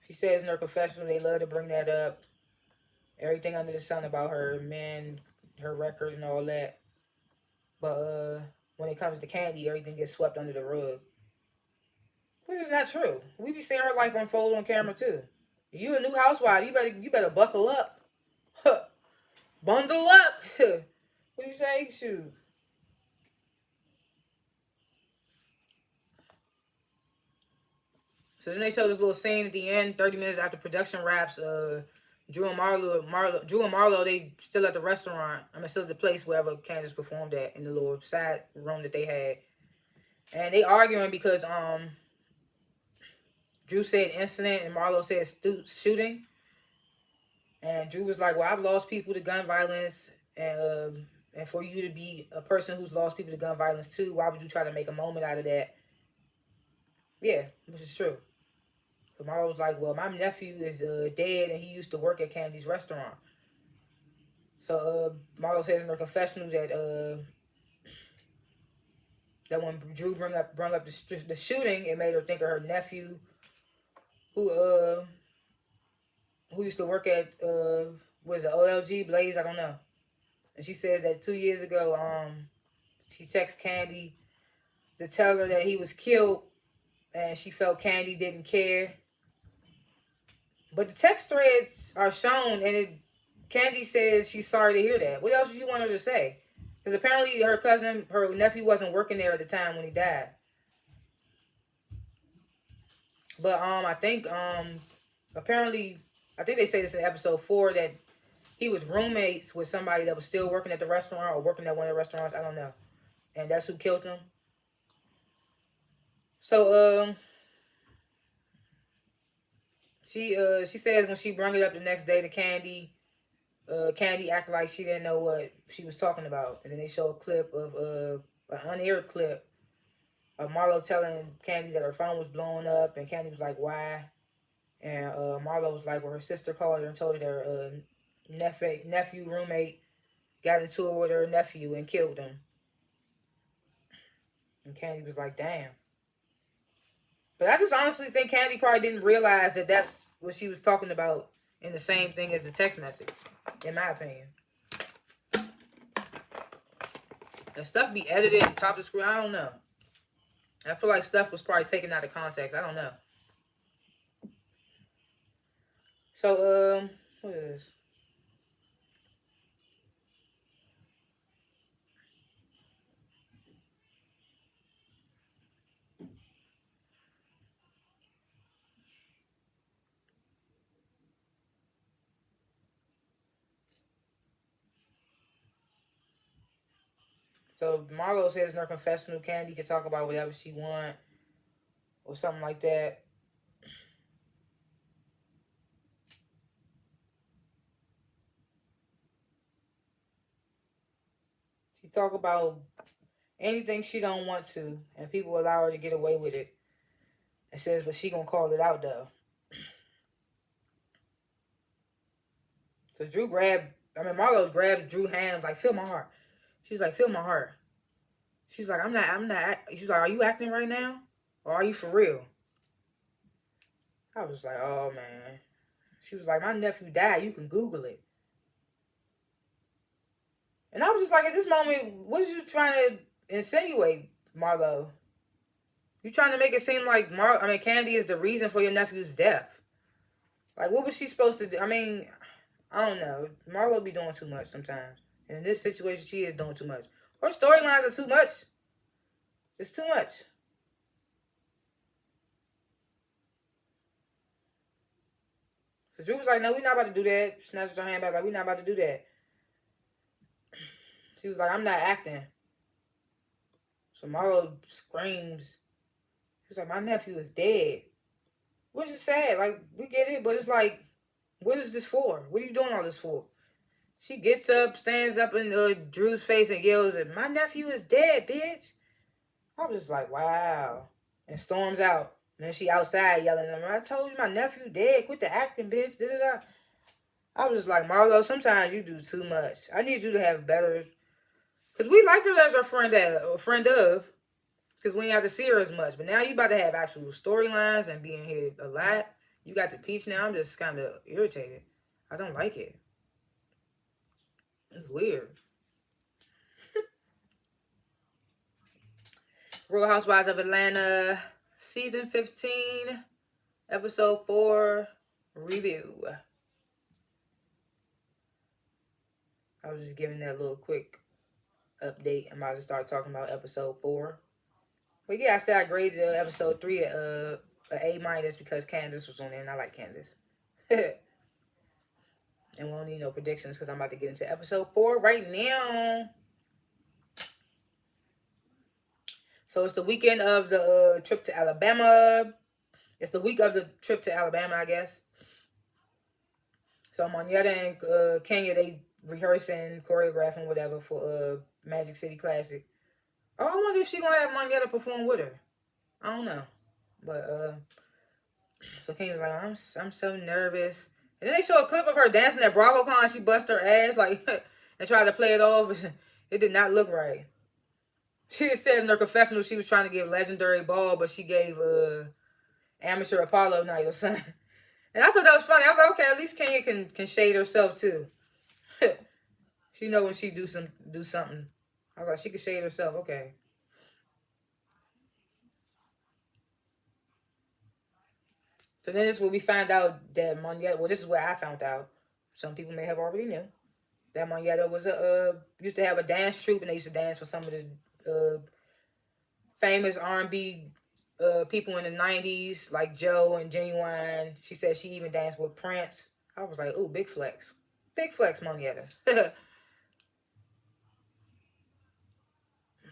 She says in her confessional they love to bring that up. Everything under the sun about her men, her record, and all that. But when it comes to Candy, everything gets swept under the rug. Which is not true. We be seeing her life unfold on camera too. You a new housewife, you better buckle up. Bundle up. What do you say? Shoot. So then they show this little scene at the end, 30 minutes after production wraps. Drew and Marlo, they still at the restaurant. I mean, still at the place wherever Candace performed at, in the little side room that they had. And they arguing because Drew said incident and Marlo said shooting. And Drew was like, well, I've lost people to gun violence, and for you to be a person who's lost people to gun violence too, why would you try to make a moment out of that? Yeah, which is true. So Marlo was like, well, my nephew is dead and he used to work at Candy's restaurant. So Marlo says in her confessional that when Drew brought up the shooting, it made her think of her nephew who used to work at was it OLG Blaze? I don't know. And she said that 2 years ago, she texted Candy to tell her that he was killed, and she felt Candy didn't care. But the text threads are shown, and Candy says she's sorry to hear that. What else do you want her to say? Because apparently her nephew wasn't working there at the time when he died. But I think apparently, I think they say this in episode 4 that he was roommates with somebody that was still working at the restaurant or working at one of the restaurants. I don't know. And that's who killed him. So she says when she brought it up the next day to Candy, Candy acted like she didn't know what she was talking about. And then they show a clip of an unaired clip of Marlo telling Candy that her phone was blowing up, and Candy was like, why? And Marlo was like, well, her sister called her and told her her nephew roommate got into it with her nephew and killed him. And Candy was like, damn. But I just honestly think Candy probably didn't realize that that's what she was talking about in the same thing as the text message, in my opinion. And stuff be edited at the top of the screen. I don't know. I feel like stuff was probably taken out of context. I don't know. So, what is this? So Marlo says in her confessional, Candy can talk about whatever she want or something like that. She talk about anything she don't want to, and people allow her to get away with it. It says, but she gonna call it out though. So Marlo grabbed Drew's hand, like, feel my heart. She's like, feel my heart. She's like, I'm not. She's like, are you acting right now? Or are you for real? I was like, oh man. She was like, my nephew died. You can Google it. And I was just like, at this moment, what is you trying to insinuate, Marlo? You trying to make it seem like Candy is the reason for your nephew's death. Like, what was she supposed to do? I mean, I don't know. Marlo be doing too much sometimes. And in this situation, she is doing too much. Her storylines are too much. It's too much. So Drew was like, no, we're not about to do that. Snatched her hand back, like, we're not about to do that. She was like, I'm not acting. So Marlo screams. She was like, my nephew is dead. Which is sad. Like, we get it, but it's like, what is this for? What are you doing all this for? She gets up, stands up in Drew's face and yells, my nephew is dead, bitch. I was just like, wow. And storms out. And then she outside yelling at him, I told you my nephew dead. Quit the acting, bitch. Da-da-da. I was just like, Marlo, sometimes you do too much. I need you to have better... Because we liked her as our friend of. Because we ain't have to see her as much. But now you about to have actual storylines and being here a lot. You got the peach now. I'm just kind of irritated. I don't like it. It's weird. Real Housewives of Atlanta, Season 15, Episode 4, review. I was just giving that little quick update. I'm about to start talking about Episode 4. But yeah, I said I graded Episode 3 at an A- because Kansas was on there, and I like Kansas. And we don't need no predictions because I'm about to get into Episode 4 right now. So it's the weekend of the trip to Alabama. It's the week of the trip to Alabama, I guess. So Monyetta and Kenya, they rehearsing, choreographing, whatever for Magic City Classic. Oh, I wonder if she gonna have Monyetta perform with her. I don't know, but so Kenya's like, I'm so nervous. And then they show a clip of her dancing at BravoCon. She bust her ass like and tried to play it off, but it did not look right. She said in her confessional she was trying to give Legendary Ball, but she gave Amateur Apollo night or something. And I thought that was funny. I was like, okay, at least Kenya can shade herself too. She know when she do something. I was like, she can shade herself. Okay. So then this is where we find out that Monyetta. Well, this is where I found out. Some people may have already knew that Monyetta was used to have a dance troupe, and they used to dance for some of the famous R&B people in the 90s, like Joe and Genuine. She said she even danced with Prince. I was like, ooh, big flex. Big flex, Monyetta.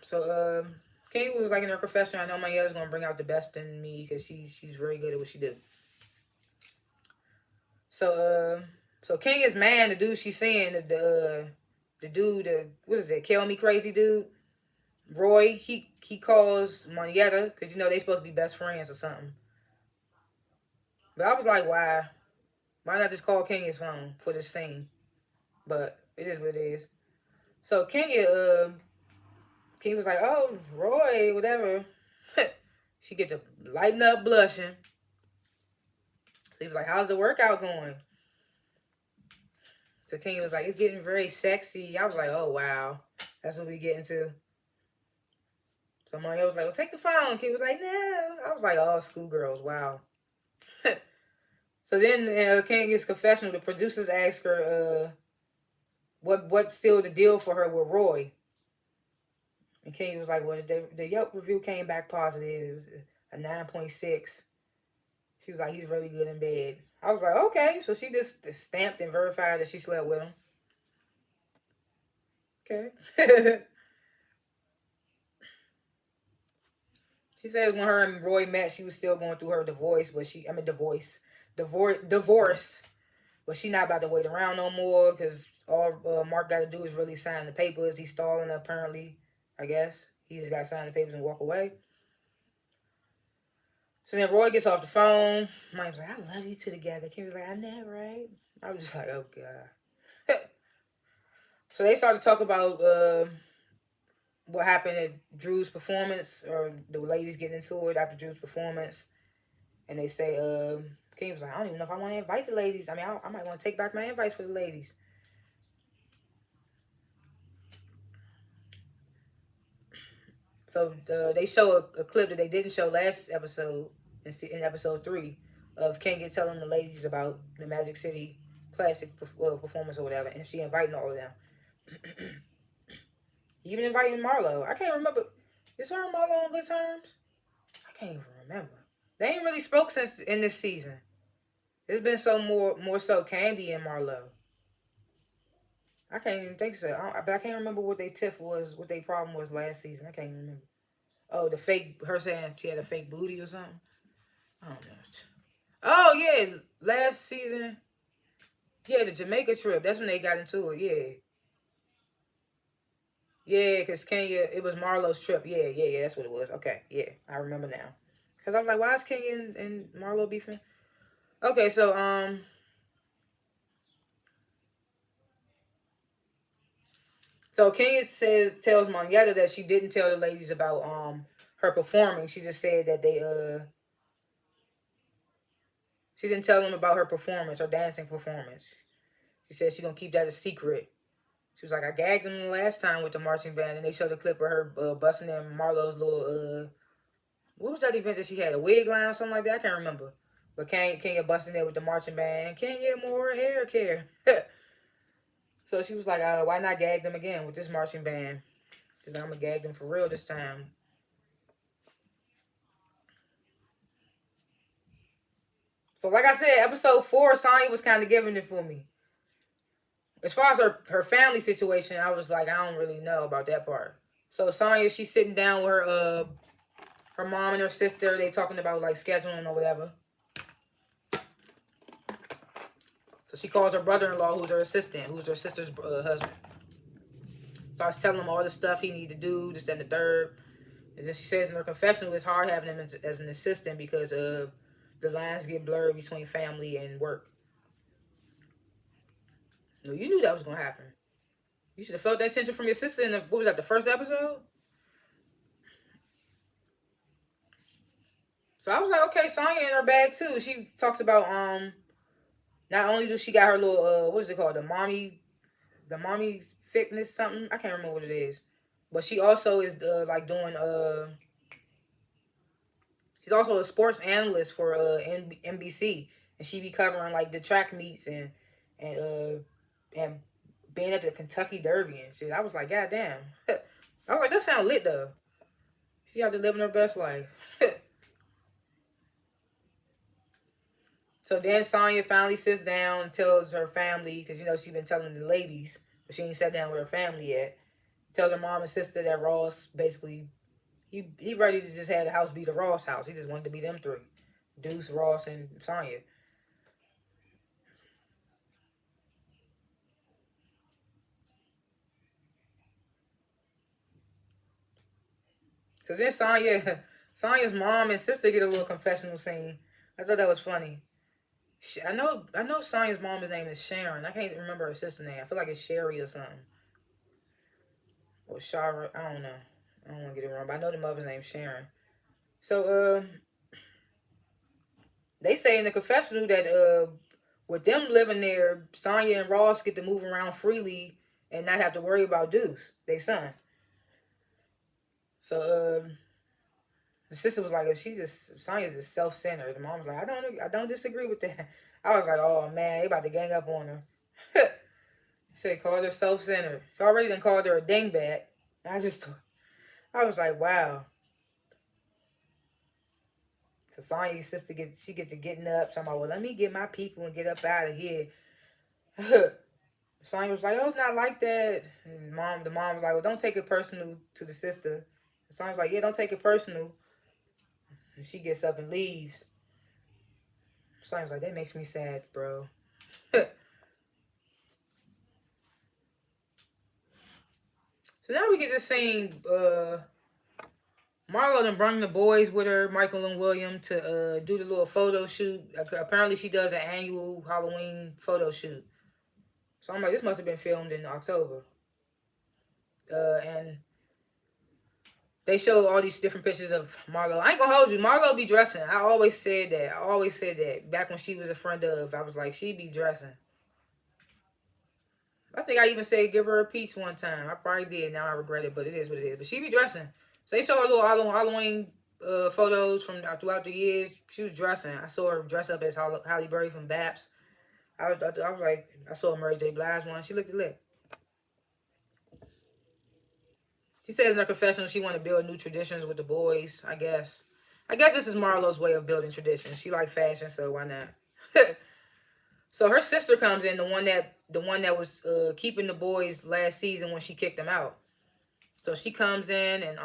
So, Kenya was like in her confession, I know Monyetta's going to bring out the best in me because she's very good at what she do. So, Kenya's man, the dude she's seeing, the dude, what is it, Kill Me Crazy dude? Roy, he calls Monyetta, because you know they supposed to be best friends or something. But I was like, why? Why not just call Kenya's phone for this scene? But it is what it is. So Kenya was like, oh, Roy, whatever. She get to lighten up blushing. So he was like, how's the workout going? So Kenya was like, it's getting very sexy. I was like, oh, wow. That's what we getting to. Somebody else was like, well, take the phone. Kid was like, no. I was like, oh, schoolgirls, wow. So then King gets confessional. The producers ask her what's still the deal for her with Roy. And King was like, well, the Yelp review came back positive. It was a 9.6. She was like, he's really good in bed. I was like, okay. So she just stamped and verified that she slept with him. Okay. She says when her and Roy met, she was still going through her divorce, divorce. But she not about to wait around no more because all Mark got to do is really sign the papers. He's stalling apparently, I guess. He just got to sign the papers and walk away. So then Roy gets off the phone. Mike's like, I love you two together. Kim was like, I know, right? I was just like, oh, God. So they started to talk about what happened at Drew's performance, or the ladies getting into it after Drew's performance. And they say, King was like, I don't even know if I want to invite the ladies. I mean, I might want to take back my invites for the ladies. So they show a clip that they didn't show last episode, in episode 3, of Kenya telling the ladies about the Magic City Classic performance or whatever, and she inviting all of them. Even inviting Marlo. I can't remember. Is her and Marlo on good terms? I can't even remember. They ain't really spoke since in this season. It's been more so Candy and Marlo. I can't even think so. But I can't remember what their tiff was, what their problem was last season. I can't even remember. Oh, her saying she had a fake booty or something. I don't know. Oh yeah, last season. Yeah, the Jamaica trip. That's when they got into it. Yeah. Yeah, because Kenya, it was Marlo's trip. Yeah, that's what it was. Okay, yeah, I remember now. Because I was like, why is Kenya and Marlo beefing? Okay, so, Kenya tells Monyetta that she didn't tell the ladies about, her performing. She just said that she didn't tell them about her performance, her dancing performance. She said she's going to keep that a secret. She was like, I gagged them the last time with the marching band, and they showed a clip of her busting in Marlo's little, what was that event that she had? A wig line or something like that? I can't remember. But Kenya busting there with the marching band. Can't get more hair care. So she was like, why not gag them again with this marching band? Because I'm going to gag them for real this time. So like I said, episode 4, Sonya was kind of giving it for me. As far as her family situation, I was like, I don't really know about that part. So Sonya, she's sitting down with her mom and her sister. They talking about like scheduling or whatever. So she calls her brother-in-law, who's her assistant, who's her sister's husband. Starts telling him all the stuff he need to do, this, that, and the third. And then she says in her confessional, it's hard having him as an assistant because the lines get blurred between family and work. No, you knew that was going to happen. You should have felt that tension from your sister in what was that, the first episode? So I was like, okay, Sonya in her bag too. She talks about not only does she got her little what is it called, the mommy fitness something. I can't remember what it is, but she also is like doing she's also a sports analyst for NBC, and she be covering like the track meets and being at the Kentucky Derby and shit. I was like, God damn. I was like, that sound lit though. She out there living her best life. So then Sonya finally sits down and tells her family, because she's been telling the ladies, but she ain't sat down with her family yet. Tells her mom and sister that Ross basically, he ready to just have the house be the Ross house. He just wanted to be them 3. Deuce, Ross, and Sonya. So then Sonya's mom and sister get a little confessional scene. I thought that was funny. I know Sonya's mom's name is Sharon. I can't remember her sister's name. I feel like it's Sherry or something. Or Shara. I don't know. I don't want to get it wrong, but I know the mother's name is Sharon. So they say in the confessional that with them living there, Sonya and Ross get to move around freely and not have to worry about Deuce, their son. So the sister was like, Sonya's just self-centered. The mom was like, I don't disagree with that. I was like, oh man, they about to gang up on her. She called her self-centered. She already done called her a dingbat. I was like, wow. So Sonya's sister get to getting up. So I'm like, well, let me get my people and get up out of here. Sonya was like, oh, it's not like that. And the mom was like, well, don't take it personal to the sister. Sonya was like, yeah, don't take it personal. And she gets up and leaves. Sonya was like, that makes me sad, bro. So now we get to seeing Marlo done bring the boys with her, Michael and William, to do the little photo shoot. Apparently she does an annual Halloween photo shoot. So I'm like, this must have been filmed in October. And they show all these different pictures of Marlo. I ain't gonna hold you. Marlo be dressing. I always said that. Back when she was a friend of, I was like, she be dressing. I think I even said give her a peach one time. I probably did. Now I regret it, but it is what it is. But she be dressing. So they show her little Halloween photos from throughout the years. She was dressing. I saw her dress up as Halle Berry from Baps. I was like, I saw Mary J. Blige one. She looked lit. She says in her confessional she want to build new traditions with the boys. I guess this is Marlo's way of building traditions. She like fashion, so why not? So her sister comes in, the one that was keeping the boys last season when she kicked them out. So she comes in and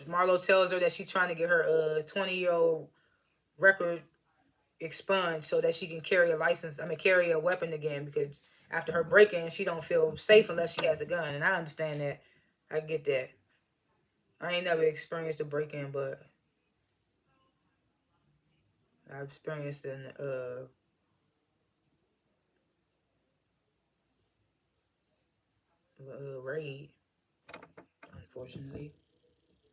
Marlo tells her that she's trying to get her 20-year-old record expunged so that she can carry a weapon again, because after her break-in she don't feel safe unless she has a gun, and I understand that. I get that. I ain't never experienced a break-in, but I've experienced a raid, unfortunately.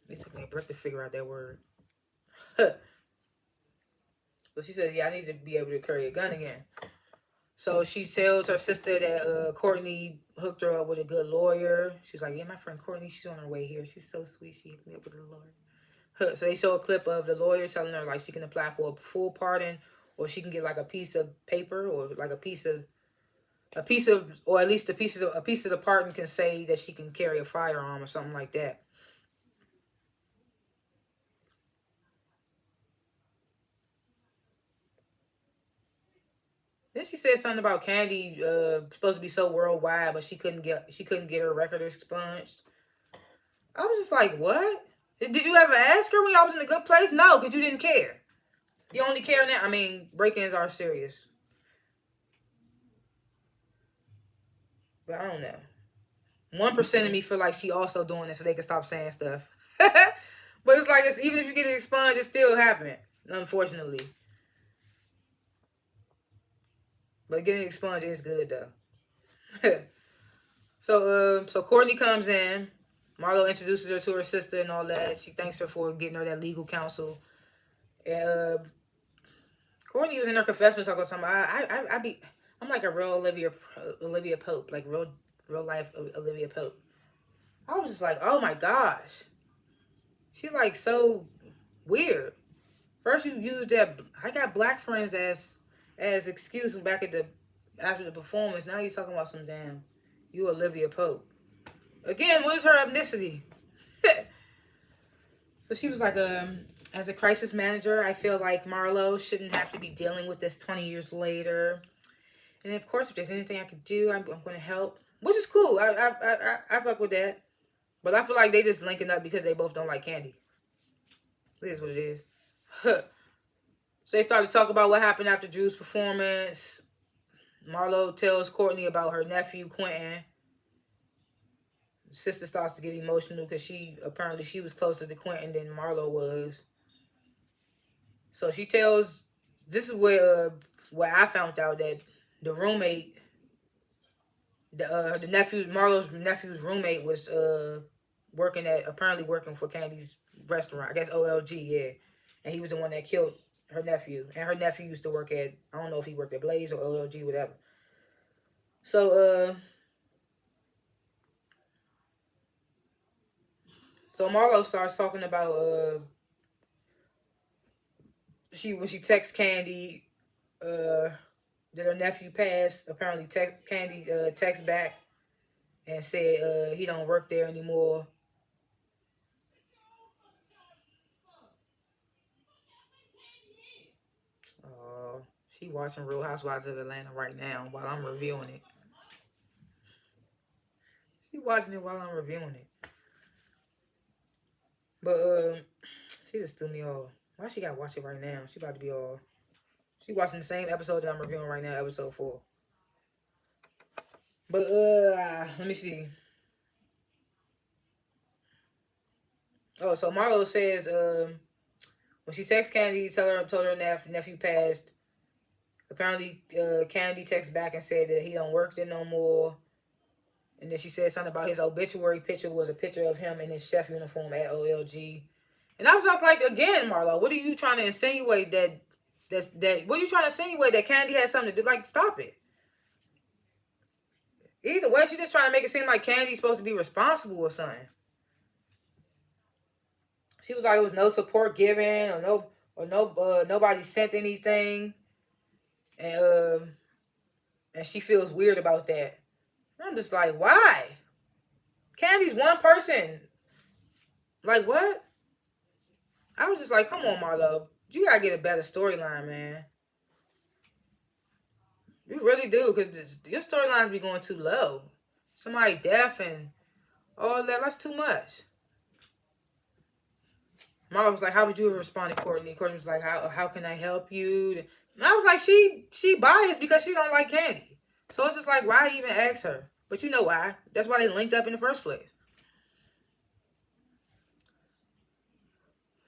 It took me a breath to figure out that word. So she said, yeah, I need to be able to carry a gun again. So she tells her sister that Courtney hooked her up with a good lawyer. She's like, yeah, my friend Courtney, she's on her way here. She's so sweet. She hooked me up with a lawyer. So they show a clip of the lawyer telling her like she can apply for a full pardon, or she can get like a piece of paper, or like or at least a piece of the pardon can say that she can carry a firearm or something like that. Then she said something about Candy supposed to be so worldwide, but she couldn't get her record expunged. I was just like, what? Did you ever ask her when y'all was in a good place? No, because you didn't care. You only care now. I mean, break-ins are serious. But I don't know. 1% of me feel like she also doing this so they can stop saying stuff. But it's like, even if you get it expunged, it still happened, unfortunately. But getting expunged is good, though. So Courtney comes in. Marlo introduces her to her sister and all that. She thanks her for getting her that legal counsel. And Courtney was in her confessional talking something. I'm like a real Olivia Pope, like real life Olivia Pope. I was just like, oh my gosh, she's like so weird. First you used that I got black friends as excuse back after the performance. Now you're talking about some damn you Olivia Pope. Again, what is her ethnicity? So she was like, as a crisis manager, I feel like Marlo shouldn't have to be dealing with this 20 years later. And of course, if there's anything I could do, I'm going to help. Which is cool. I fuck with that. But I feel like they just linking up because they both don't like Candy. It is what it is. So they started to talk about what happened after Drew's performance. Marlo tells Courtney about her nephew, Quentin. Sister starts to get emotional because she was closer to Quentin than Marlo was. So she tells, this is where I found out that the roommate, Marlo's nephew's roommate was apparently working for Candy's restaurant. I guess OLG, yeah. And he was the one that killed her nephew. And her nephew used to work at, I don't know if he worked at Blaze or OLG, whatever. So So Marlo starts talking about when she texts Candy that her nephew passed. Apparently, Candy text back and said he don't work there anymore. She watching Real Housewives of Atlanta right now while I'm reviewing it. She watching it while I'm reviewing it. But she just threw me off. Why she gotta watch it right now? She about to be all. She watching the same episode that I'm reviewing right now, episode 4. But let me see. Oh, so Marlo says when she texts Candy, told her nephew passed. Apparently, Candy texts back and said that he don't work there no more. And then she said something about his obituary picture was a picture of him in his chef uniform at OLG. And I was just like, again, Marlo, what are you trying to insinuate that what are you trying to insinuate that Candy has something to do? Like, stop it. Either way, she's just trying to make it seem like Candy's supposed to be responsible or something. She was like, it was no support given or nobody sent anything. And she feels weird about that. I'm just like, why? Candy's one person. Like, what? I was just like, come on, Marlo. You gotta get a better storyline, man. You really do, because your storylines be going too low. Somebody deaf and all that, that's too much. Marlo was like, how would you have responded, Courtney? Courtney was like, how can I help you? And I was like, she biased because she don't like Candy. So it's just like, why even ask her? But you know why. That's why they linked up in the first place.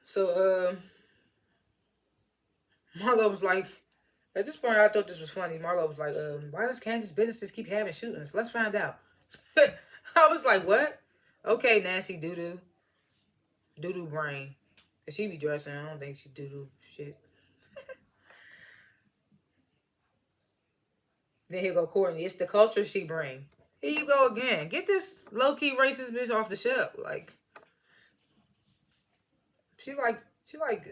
So, Marlo was like, at this point, I thought this was funny. Marlo was like, why does Candy's businesses keep having shootings? Let's find out. I was like, what? Okay, Nancy Doo-Doo. Doo-Doo brain. Cause she be dressing. I don't think she doo-doo shit. Then here go Courtney. It's the culture she bring. Here you go again. Get this low-key racist bitch off the shelf. Like, she like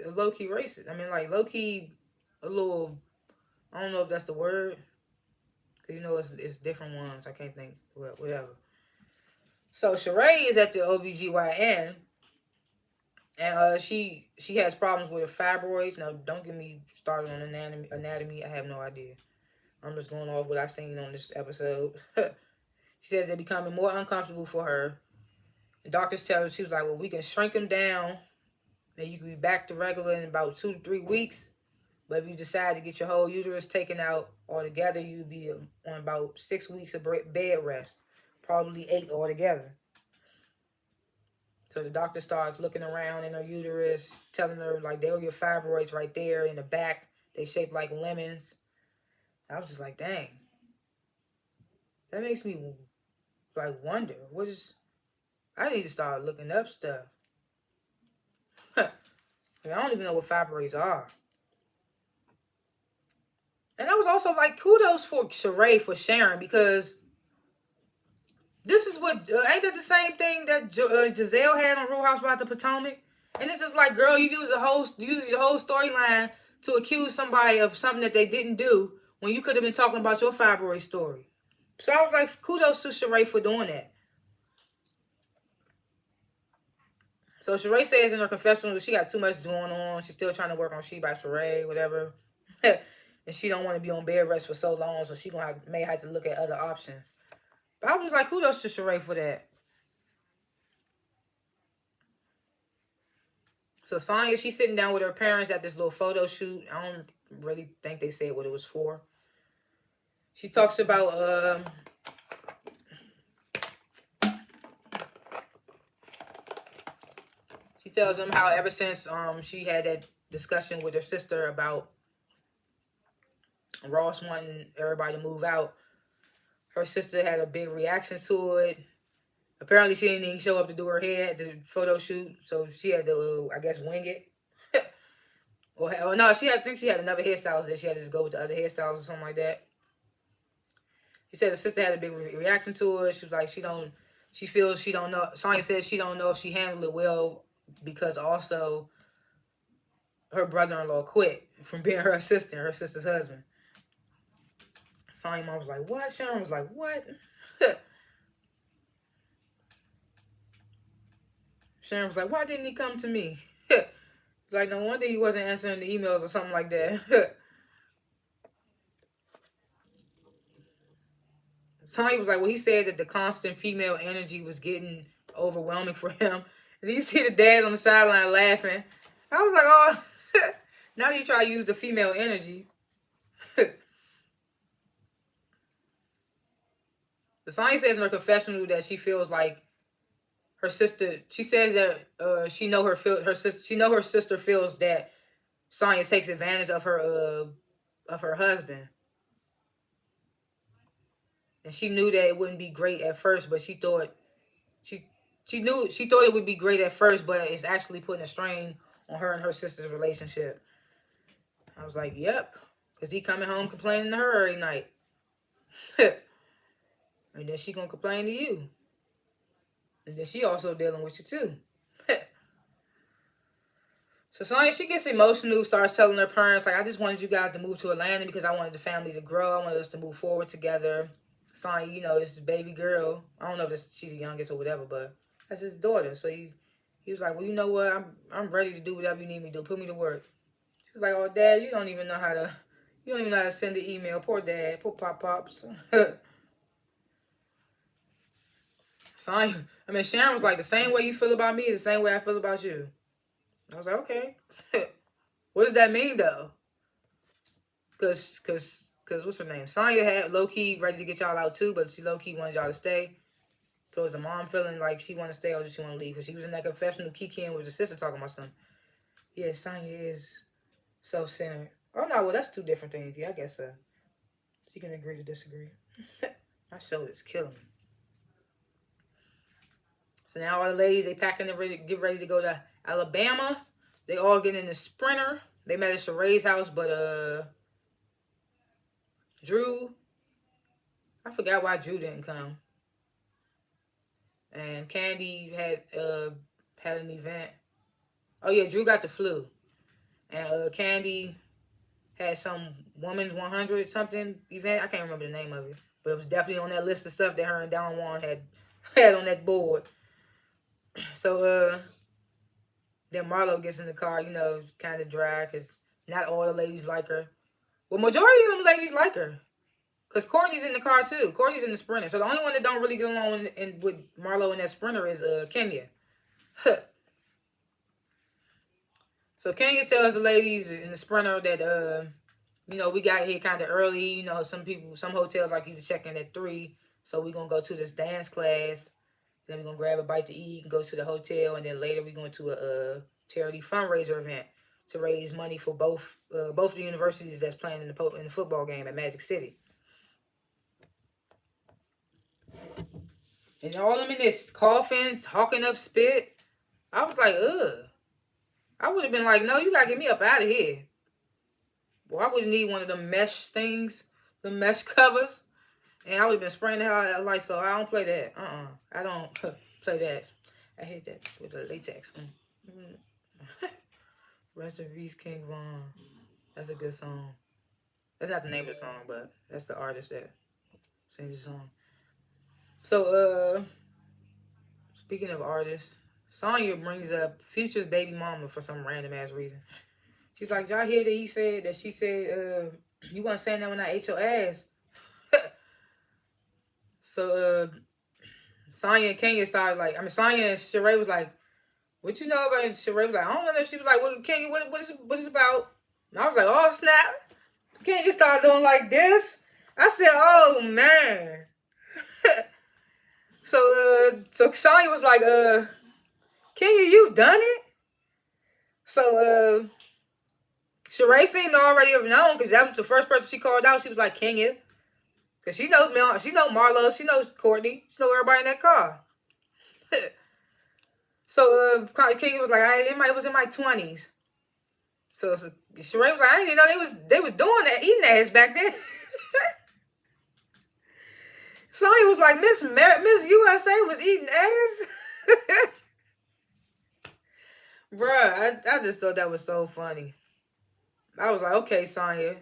a low-key racist. I mean, like, low-key a little, I don't know if that's the word. Because, you know, it's different ones. I can't think. Well, whatever. So, Sheree is at the OBGYN. And she has problems with her fibroids. Now, don't get me started on anatomy. I have no idea. I'm just going off what I seen on this episode. She said they're becoming more uncomfortable for her. The doctors tell her, she was like, well, we can shrink them down. And you can be back to regular in about 2 to 3 weeks. But if you decide to get your whole uterus taken out altogether, you'll be on about 6 weeks of bed rest. Probably 8 altogether. So the doctor starts looking around in her uterus, telling her, like, there are your fibroids right there in the back. They shaped like lemons. I was just like, dang. That makes me, like, wonder. I need to start looking up stuff. I don't even know what fibroids are. And I was also like, kudos for Sheree for sharing, because this is what, ain't that the same thing that Giselle had on Real Housewives of Potomac? And it's just like, girl, you use your whole storyline to accuse somebody of something that they didn't do when you could have been talking about your fibroid story. So I was like, kudos to Sheree for doing that. So Sheree says in her confessional that she got too much going on. She's still trying to work on She by Sheree, whatever. And she don't want to be on bed rest for so long, so she may have to look at other options. But I was like, kudos to Sheree for that. So Sonya, she's sitting down with her parents at this little photo shoot. I don't really think they said what it was for. She talks about she tells them how ever since she had that discussion with her sister about Ross wanting everybody to move out, her sister had a big reaction to it. Apparently, she didn't even show up to do her hair at the photo shoot, so she had to, I guess, wing it. or no, I think she had another hairstylist that she had to just go with the other hairstylist or something like that. She said the sister had a big reaction to her. She was like, she don't she feels she don't know. Sonya says she don't know if she handled it well because also her brother-in-law quit from being her assistant, her sister's husband. Sonya mom was like, what? Sharon was like, what? Sharon was like, why didn't he come to me? Like, no wonder he wasn't answering the emails or something like that. Sonya was like, well, he said that the constant female energy was getting overwhelming for him. And you see the dad on the sideline laughing. I was like, oh, now that you try to use the female energy. The Sonya says in her confessional that she feels like her sister. She says that she know her sister. She know her sister feels that Sonya takes advantage of her husband, and she knew that it wouldn't be great at first, but she thought she thought it would be great at first, but it's actually putting a strain on her and her sister's relationship. I was like, yep, because he coming home complaining to her every night. And then she gonna complain to you. And then she also dealing with you too. So Sonya, she gets emotional, starts telling her parents, like, I just wanted you guys to move to Atlanta because I wanted the family to grow. I wanted us to move forward together. Sonya, you know, it's his baby girl. I don't know if she's the youngest or whatever, but that's his daughter. So he was like, well, you know what? I'm ready to do whatever you need me to do. Put me to work. She was like, oh, Dad, you don't even know how to send an email. Poor Dad. Poor Pops. Sonya, I mean, Sharon was like, the same way you feel about me is the same way I feel about you. I was like, okay. What does that mean, though? Cause what's her name? Sonya had low-key ready to get y'all out, too, but she low-key wanted y'all to stay. So is the mom feeling like she want to stay or does she want to leave? Because she was in that confessional kicking with the sister talking about something. Yeah, Sonya is self-centered. Oh, no, well, that's two different things. Yeah, I guess so. She can agree to disagree. My show is killing me. So now all the ladies, they packing and get ready to go to Alabama. They all get in the Sprinter. They met at Sheree's house, but Drew, I forgot why Drew didn't come. And Candy had an event. Oh yeah, Drew got the flu. And Candy had some Women's 100 something event. I can't remember the name of it. But it was definitely on that list of stuff that her and Don Juan had on that board. So then Marlo gets in the car, you know, kind of dry, because not all the ladies like her. Well, majority of them ladies like her. Because Courtney's in the car, too. Courtney's in the Sprinter. So the only one that don't really get along with Marlo in that Sprinter is Kenya. So Kenya tells the ladies in the Sprinter that, you know, we got here kind of early. You know, some hotels like you to check in at 3. So we're going to go to this dance class. Then we're going to grab a bite to eat and go to the hotel. And then later we're going to a charity fundraiser event to raise money for both the universities that's playing in the football game at Magic City. And all them in this coughing, talking up spit. I was like, ugh. I would have been like, no, you got to get me up out of here. Well, I would need one of them mesh things, the mesh covers. And I would have been spraying the hell out of that light, so I don't play that. I don't play that. I hate that with the latex. Rest in peace, King Von. That's a good song. That's not the name of the song, but that's the artist that sings the song. So, speaking of artists, Sonya brings up Future's baby mama for some random ass reason. She's like, y'all hear that she said, you wasn't saying that when I ate your ass. So, Sonya and Kenya started like, Sonya and Sheree was like, what you know about it? Sheree was like, I don't know. She was like, well, Kenya, what is it about? And I was like, oh, snap. Kenya started doing like this. I said, oh, man. So Sonya was like, Kenya, you done it? So, Sheree seemed to already have known, because that was the first person she called out. She was like, Kenya. Because she knows Marlo, she knows Courtney, she knows everybody in that car. So, Kenya was like, it was in my 20s. So Sheree was like, I didn't even know they was doing that, eating ass back then. Sonya was like, Miss USA was eating ass. Bruh, I just thought that was so funny. I was like, okay, Sonya.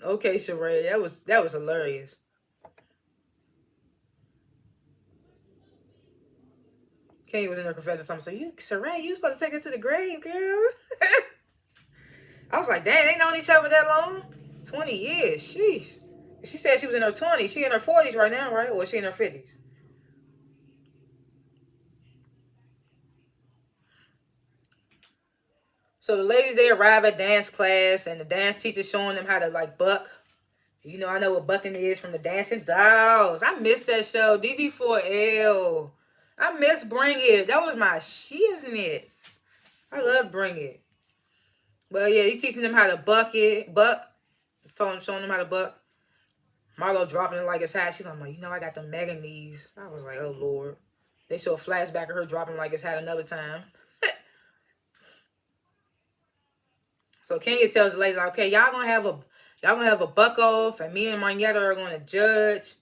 Okay, Sheree. That was hilarious. Kenny was in her confession time saying, Sheree, you supposed to take her to the grave, girl. I was like, dang, they known each other that long? 20 years. Sheesh. She said she was in her 20s. She in her 40s right now, right? Or is she in her 50s? So the ladies, they arrive at dance class, and the dance teacher showing them how to, like, buck. You know, I know what bucking is from the Dancing Dolls. I miss that show. DD4L. I miss Bring It. That was my shiznit. I love Bring It. But yeah, he's teaching them how to buck. Showing them how to buck. Marlo dropping it like it's hot. She's like, I got the mega knees. I was like, oh Lord. They show a flashback of her dropping like it's hot another time. So Kenya tells the ladies, like, okay, y'all gonna have a buck off, and me and Marietta are gonna judge,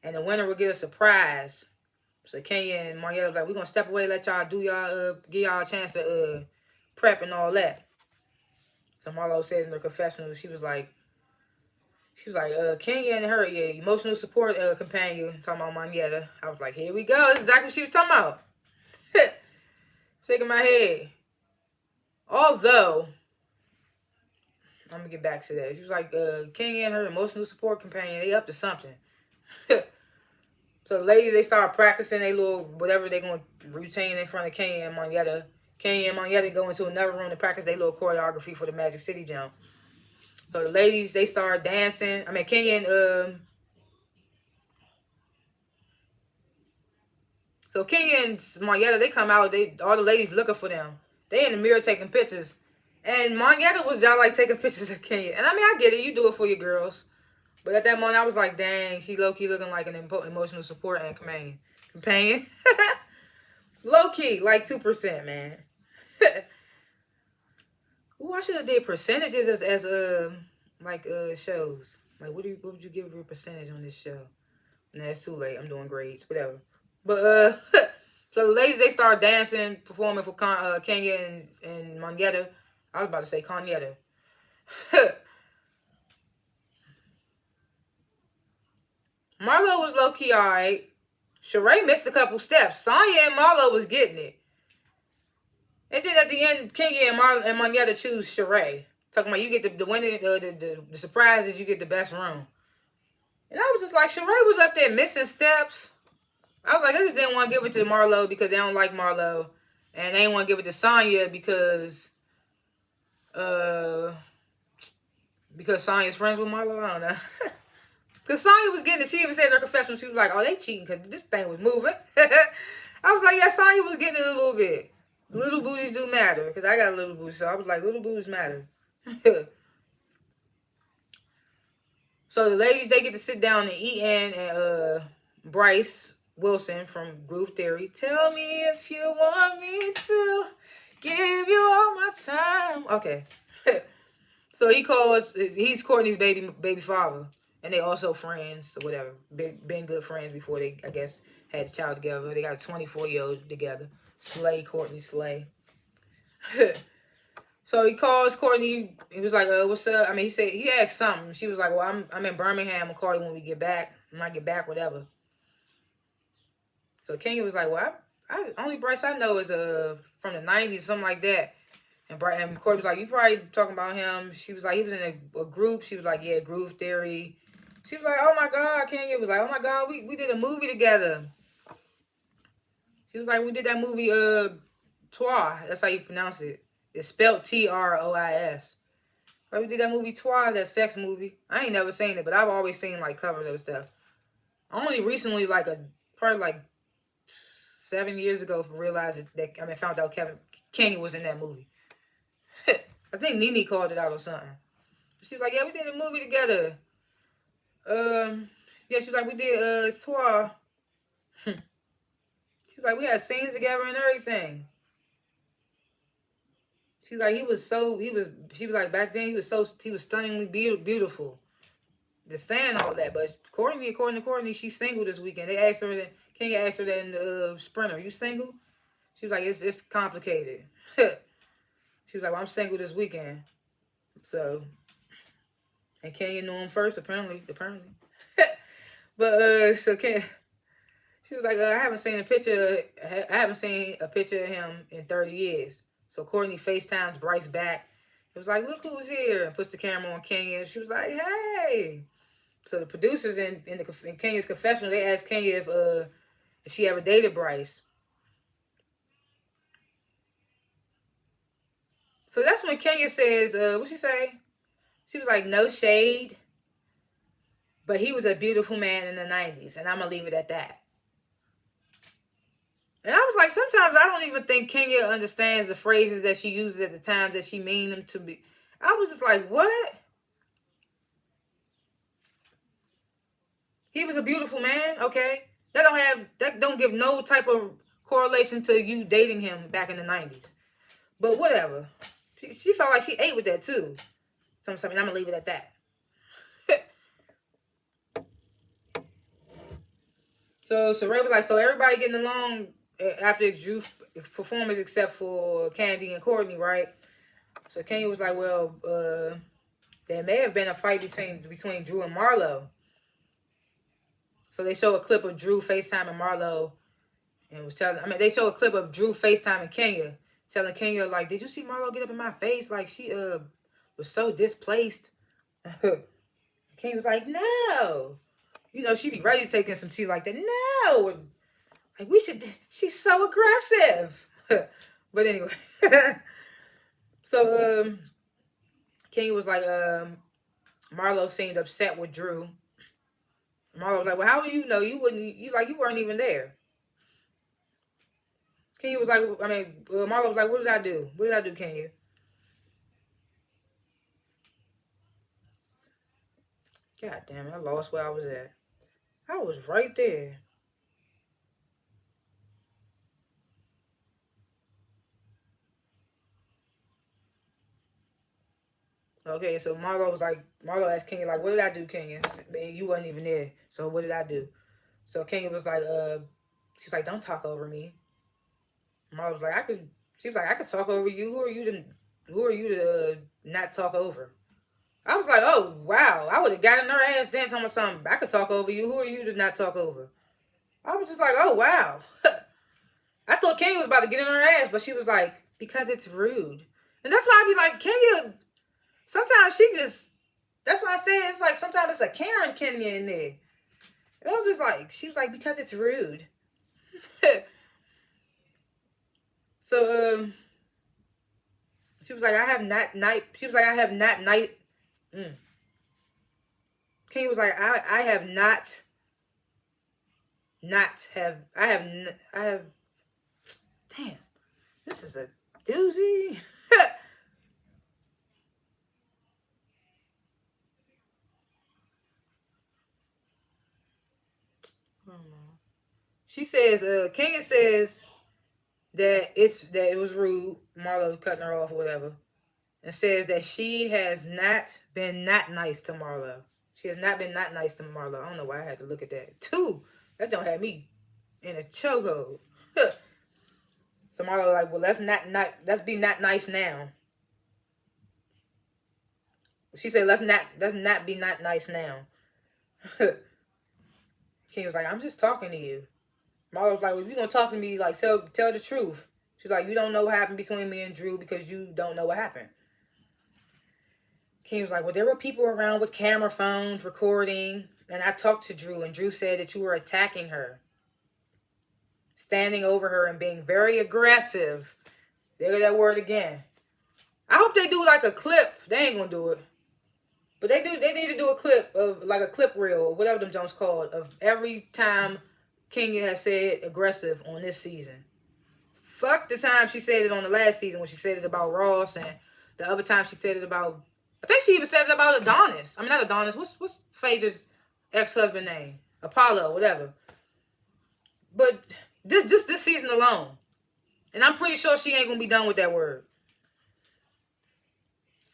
and the winner will get a surprise. So Kenya and Marietta was like, we're gonna step away, let y'all do y'all give y'all a chance to prep and all that. So Marlo says in her confessional, she was like, Kenya and her, emotional support companion, talking about Marietta. I was like, here we go. This is exactly what she was talking about. Shaking my head. Although, I'm gonna get back to that. She was like, Kenya and her emotional support companion, they up to something. So the ladies, they start practicing their little whatever they're going to routine in front of Kenya and Marietta. Kenya and Marietta go into another room to practice their little choreography for the Magic City jump. So the ladies, they start dancing. I mean, Kenya and so Kenya and Marietta, they come out. All the ladies looking for them. They in the mirror taking pictures, and Marietta was just like taking pictures of Kenya. And I mean, I get it. You do it for your girls. But at that moment, I was like, dang, she low-key looking like an emotional support and companion. Low-key, like 2%, man. Ooh, I should have did percentages as shows. Like, what would you give your percentage on this show? Nah, it's too late. I'm doing grades, whatever. But so the ladies, they start dancing, performing for Kenya and Marietta. I was about to say Kanyetta. Marlo was low-key alright. Sheree missed a couple steps. Sonya and Marlo was getting it. And then at the end, Kenya and Marietta choose Sheree. Talking about you get the winning, the surprise is you get the best room. And I was just like, Sheree was up there missing steps. I was like, I just didn't want to give it to Marlo because they don't like Marlo. And they didn't want to give it to Sonya because Sonya's friends with Marlo. I don't know. Because Sonya was getting it. She even said in her confession, she was like, oh, they cheating because this thing was moving. I was like, yeah, Sonya was getting it a little bit. Little booties do matter. Because I got a little booty. So I was like, little booties matter. So the ladies, they get to sit down and eat, and Bryce Wilson from Groove Theory, tell me if you want me to give you all my time. Okay. So he's Courtney's baby father. And they also friends or whatever. Been good friends before they, I guess, had a child together. They got a 24-year-old together. Slay, Courtney, slay. So he calls Courtney. He was like, what's up? I mean, he asked something. She was like, well, I'm in Birmingham. I'll call you when we get back. When I get back, whatever. So Kenya was like, well, I only Bryce I know is from the 90s, something like that. And Courtney was like, you probably talking about him. She was like, he was in a group. She was like, yeah, Groove Theory. She was like, oh my God. Kenya was like, oh my God, we did a movie together. She was like, we did that movie, Toi. That's how you pronounce it. It's spelled Trois. But we did that movie Toi, that sex movie. I ain't never seen it, but I've always seen like covers of stuff. Only recently, probably like 7 years ago, realized that found out Kenya was in that movie. I think Nene called it out or something. She was like, yeah, we did a movie together. Yeah, she's like, we did Toi. She's like, we had scenes together and everything. She's like, she was like, back then he was stunningly beautiful. just saying all that. But Courtney, according to Courtney, she's single this weekend. They asked her that. Kenya asked her that in the Sprinter. You single? She was like, it's complicated. She was like, well, I'm single this weekend. So, and Kenya knew him first, apparently. But so she was like, I haven't seen a picture of him in 30 years. So Courtney FaceTimes Bryce back. It was like, look who's here, and puts the camera on Kenya. She was like, hey. So the producers in Kenya's confessional, they asked Kenya if she ever dated Bryce. So that's when Kenya says, what'd she say? She was like, no shade, but he was a beautiful man in the 90s, and I'm going to leave it at that. And I was like, sometimes I don't even think Kenya understands the phrases that she uses at the time that she mean them to be. I was just like, what? He was a beautiful man, okay? That don't give no type of correlation to you dating him back in the 90s. But whatever. She felt like she ate with that too. So I'm going to leave it at that. So Ray was like, so everybody getting along after Drew's performance except for Candy and Courtney, right? So Kenya was like, well, there may have been a fight between Drew and Marlo. So they show a clip of Drew FaceTiming Marlo and they show a clip of Drew FaceTiming Kenya, telling Kenya, like, did you see Marlo get up in my face? Like, she was so displaced. Kenya was like, no. You know, she'd be ready to take in some tea like that. No. Like, she's so aggressive. But anyway. So, Kenya was like, Marlo seemed upset with Drew. Marlo was like, well, how do you know? You weren't even there. Kenya was like, Marlo was like, what did I do? What did I do, Kenya? God damn it, I lost where I was at. I was right there. Okay, so Marlo asked Kenya, like, what did I do, Kenya? Man, you wasn't even there. So what did I do? So Kenya was like, she was like, don't talk over me. Marlo was like, I could talk over you. Who are you to not talk over? I was like, oh, wow. I would have gotten her ass then talking about something. I could talk over you. Who are you to not talk over? I was just like, oh, wow. I thought Kenya was about to get in her ass, but she was like, because it's rude. And that's why I be like, Kenya, sometimes that's why I say it's like sometimes it's a Karen Kenya in there. And I was just like, she was like, because it's rude. So, she was like, I have not. Kenya was like, I have, damn, this is a doozy. She says, Kenya says that it was rude, Marlo cutting her off or whatever, and says that she has not been not nice to Marlo. She has not been not nice to Marlo. I don't know why I had to look at that. Too. That don't have me in a chokehold. So Marlo like, well, let's be not nice now. She said, let's not be not nice now. King was like, I'm just talking to you. Marlo was like, well, if you're gonna talk to me, like, tell the truth. She's like, you don't know what happened between me and Drew because you don't know what happened. King was like, well, there were people around with camera phones recording, and I talked to Drew, and Drew said that you were attacking her, standing over her and being very aggressive. There's that word again. I hope they do like a clip. They ain't gonna do it. But they need to do a clip of, like a clip reel or whatever them Jones called, of every time Kenya has said aggressive on this season. Fuck the time she said it on the last season when she said it about Ross, and the other time she said it about, I think she even said it about Adonis. I mean, not Adonis. What's Phaedra's ex-husband name? Apollo, whatever. But just this season alone. And I'm pretty sure she ain't gonna be done with that word.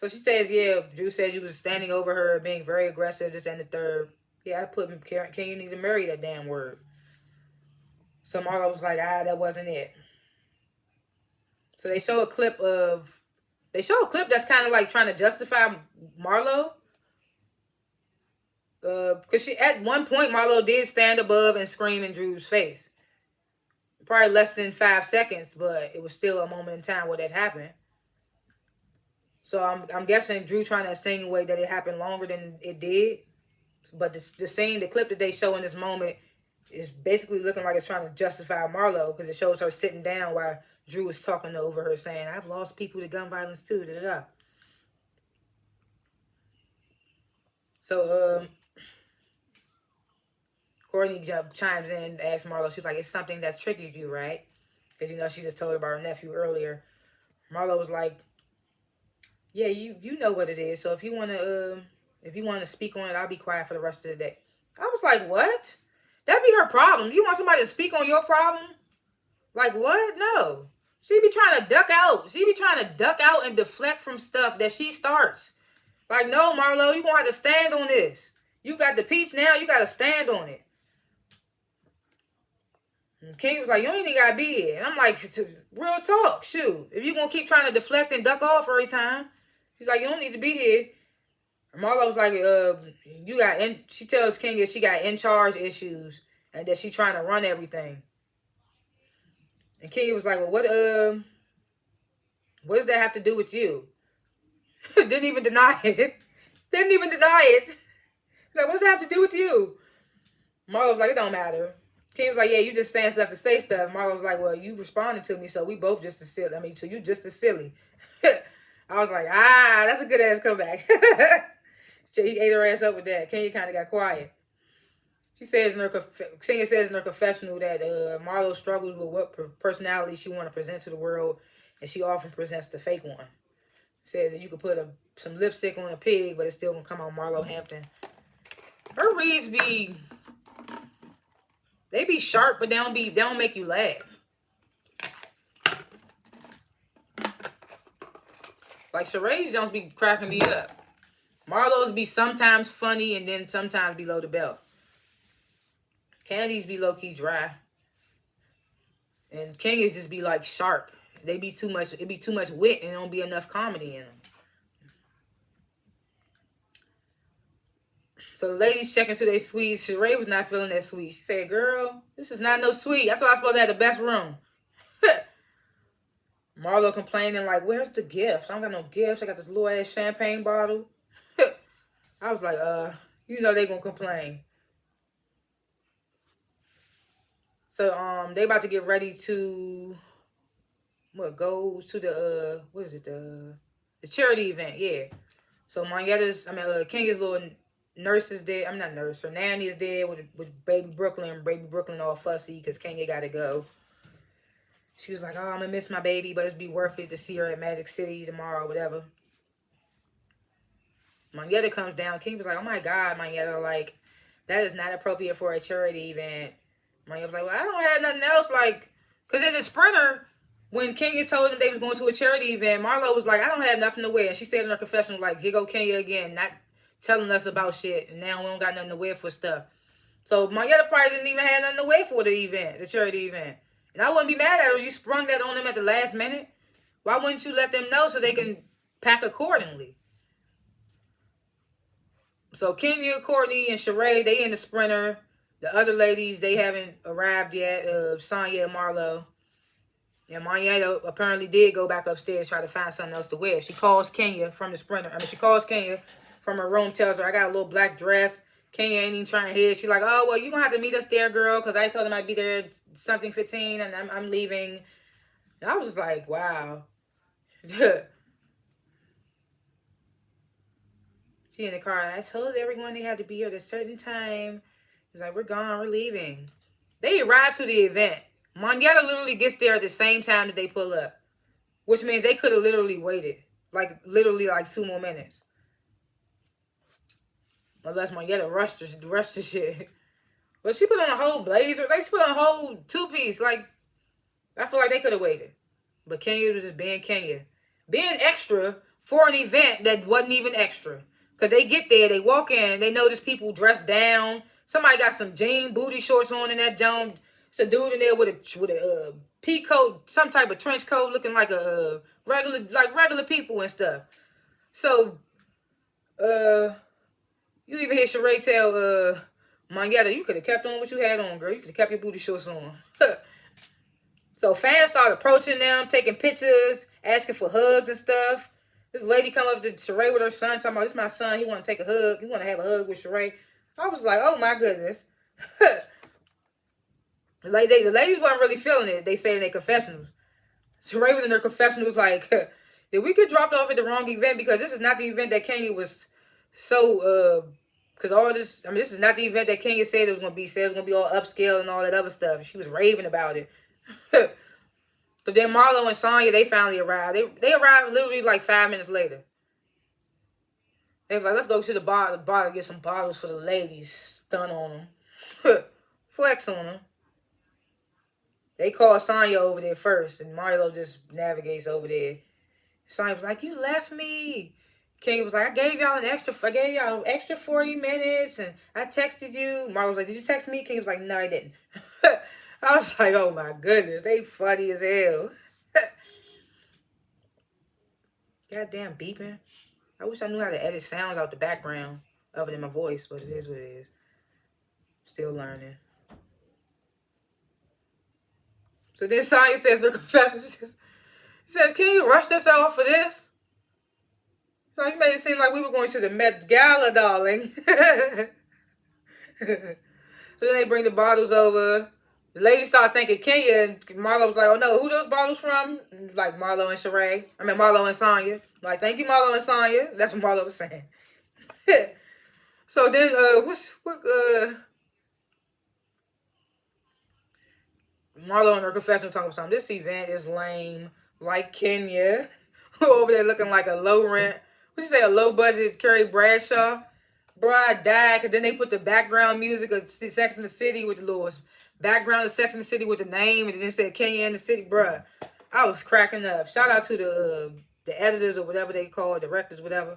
So she says, yeah, Drew said you was standing over her, being very aggressive, this and the third. Yeah, I put, can you need to marry that damn word? So Marlo was like, that wasn't it. So they show a clip that's kind of like trying to justify Marlo. Because at one point, Marlo did stand above and scream in Drew's face. Probably less than 5 seconds, but it was still a moment in time where that happened. So I'm guessing Drew trying to insinuate that it happened longer than it did. But the clip that they show in this moment is basically looking like it's trying to justify Marlo, because it shows her sitting down while Drew is talking over her, saying, I've lost people to gun violence too. Da, da, da. So Courtney chimes in and asks Marlo, she's like, it's something that triggered you, right? Because, she just told her about her nephew earlier. Marlo was like, yeah, you know what it is. So if you want to speak on it, I'll be quiet for the rest of the day. I was like, what? That'd be her problem. You want somebody to speak on your problem? Like, what? No. She be trying to duck out. She be trying to duck out and deflect from stuff that she starts. Like, no, Marlo, you're going to have to stand on this. You got the peach now. You got to stand on it. And King was like, you ain't even got to be here. And I'm like, real talk. Shoot. If you're going to keep trying to deflect and duck off every time. She's like, you don't need to be here. And Marlo was like, she tells King that she got in charge issues and that she trying to run everything. And King was like, well, what does that have to do with you? Didn't even deny it. Like, what does that have to do with you? Marlo was like, it don't matter. King was like, yeah, you just saying stuff to say stuff. Marlo was like, well, you responded to me, so we both just as silly. So you just as silly. I was like, that's a good ass comeback. He ate her ass up with that. Kenya kind of got quiet. Kenya says in her confessional that Marlo struggles with what personality she want to present to the world, and she often presents the fake one. Says that you could put some lipstick on a pig, but it's still gonna come out Marlo Hampton. Her reads be sharp, but they don't make you laugh. Like Sheree's don't be cracking me up. Marlo's be sometimes funny and then sometimes below the belt. Candy's be low-key dry. And Kenya's just be like sharp. It be too much wit and there don't be enough comedy in them. So the ladies checking to their suites. Sheree was not feeling that sweet. She said, girl, this is not no suite. I thought I was supposed to have the best room. Marlo complaining like, where's the gifts? I don't got no gifts. I got this little ass champagne bottle. I was like, they gonna complain. So they about to get ready to go to the the charity event, yeah. So Kenya's little nurse is there. I'm not nurse. Her nanny is there with baby Brooklyn. Baby Brooklyn all fussy because Kenya gotta go. She was like, I'm gonna miss my baby, but it'd be worth it to see her at Magic City tomorrow, whatever. Monyetta comes down. King was like, oh my God, Monyetta, like, that is not appropriate for a charity event. Monyetta was like, well, I don't have nothing else, like, because in the Sprinter, when Kenya told them they was going to a charity event, Marlo was like, I don't have nothing to wear. And she said in her confessional, like, here go Kenya again, not telling us about shit, and now we don't got nothing to wear for stuff. So Monyetta probably didn't even have nothing to wear for the charity event. And I wouldn't be mad at her. You sprung that on them at the last minute. Why wouldn't you let them know so they can pack accordingly? So Kenya, Courtney, and Sheree, they in the Sprinter. The other ladies, they haven't arrived yet. Sonya and Marlo. And Monyetta apparently did go back upstairs, try to find something else to wear. She calls Kenya from the Sprinter. She calls Kenya from her room, tells her, I got a little black dress. Kenya ain't even trying to hear. She's like, oh, well, you going to have to meet us there, girl, because I told them I'd be there at something 15, and I'm leaving. And I was just like, wow. She in the car, and I told everyone they had to be here at a certain time. She's like, we're gone, we're leaving. They arrived to the event. Monyetta literally gets there at the same time that they pull up, which means they could have literally waited, literally 2 more minutes. Unless Monyetta rushed the shit. But she put on a whole blazer. She put on a whole two-piece. I feel like they could have waited. But Kenya was just being Kenya. Being extra for an event that wasn't even extra. Because they get there, they walk in, they notice people dressed down. Somebody got some jean booty shorts on in that joint. It's a dude in there with a pea coat, some type of trench coat, looking like a regular people and stuff. So, you even hear Sheree tell Monyetta, you could have kept on what you had on, girl. You could have kept your booty shorts on. So fans start approaching them, taking pictures, asking for hugs and stuff. This lady come up to Sheree with her son, talking about, this is my son. He want to take a hug. He want to have a hug with Sheree. I was like, oh my goodness. The ladies weren't really feeling it. They say in their confessionals. Sheree was in their confessionals like, did we get dropped off at the wrong event? Because this is not the event that Kenya was so, because all this, this is not the event that Kenya said it was going to be. Said it was going to be all upscale and all that other stuff. She was raving about it. But then Marlo and Sonya, they finally arrived. They arrived literally like 5 minutes later. They was like, let's go to the bar to get some bottles for the ladies. Stun on them. Flex on them. They called Sonya over there first, and Marlo just navigates over there. Sonya was like, you left me. Kenya was like, I gave y'all extra 40 minutes, and I texted you. Marlo was like, did you text me? Kenya was like, no, I didn't. I was like, oh my goodness, they funny as hell. Goddamn beeping. I wish I knew how to edit sounds out the background other than my voice, but it is what it is. Still learning. So then Sonya says, the confessor, she says, can you rush us off for this? So you made it seem like we were going to the Met Gala, darling. So then they bring the bottles over. The ladies start thinking Kenya, and Marlo was like, oh no, who those bottles from? Like Marlo and Sheree. Marlo and Sonya. Like, thank you, Marlo and Sonya. That's what Marlo was saying. So then, Marlo in her confessional talking about something. This event is lame. Like Kenya. Over there looking like a low rent. What you say, a low budget Carrie Bradshaw? Bro, I died. Because then they put the background music of Sex and the City with the little background of Sex and the City with the name. And then it said Kenya in the City. Bruh, I was cracking up. Shout out to the editors or whatever they call it, directors, whatever.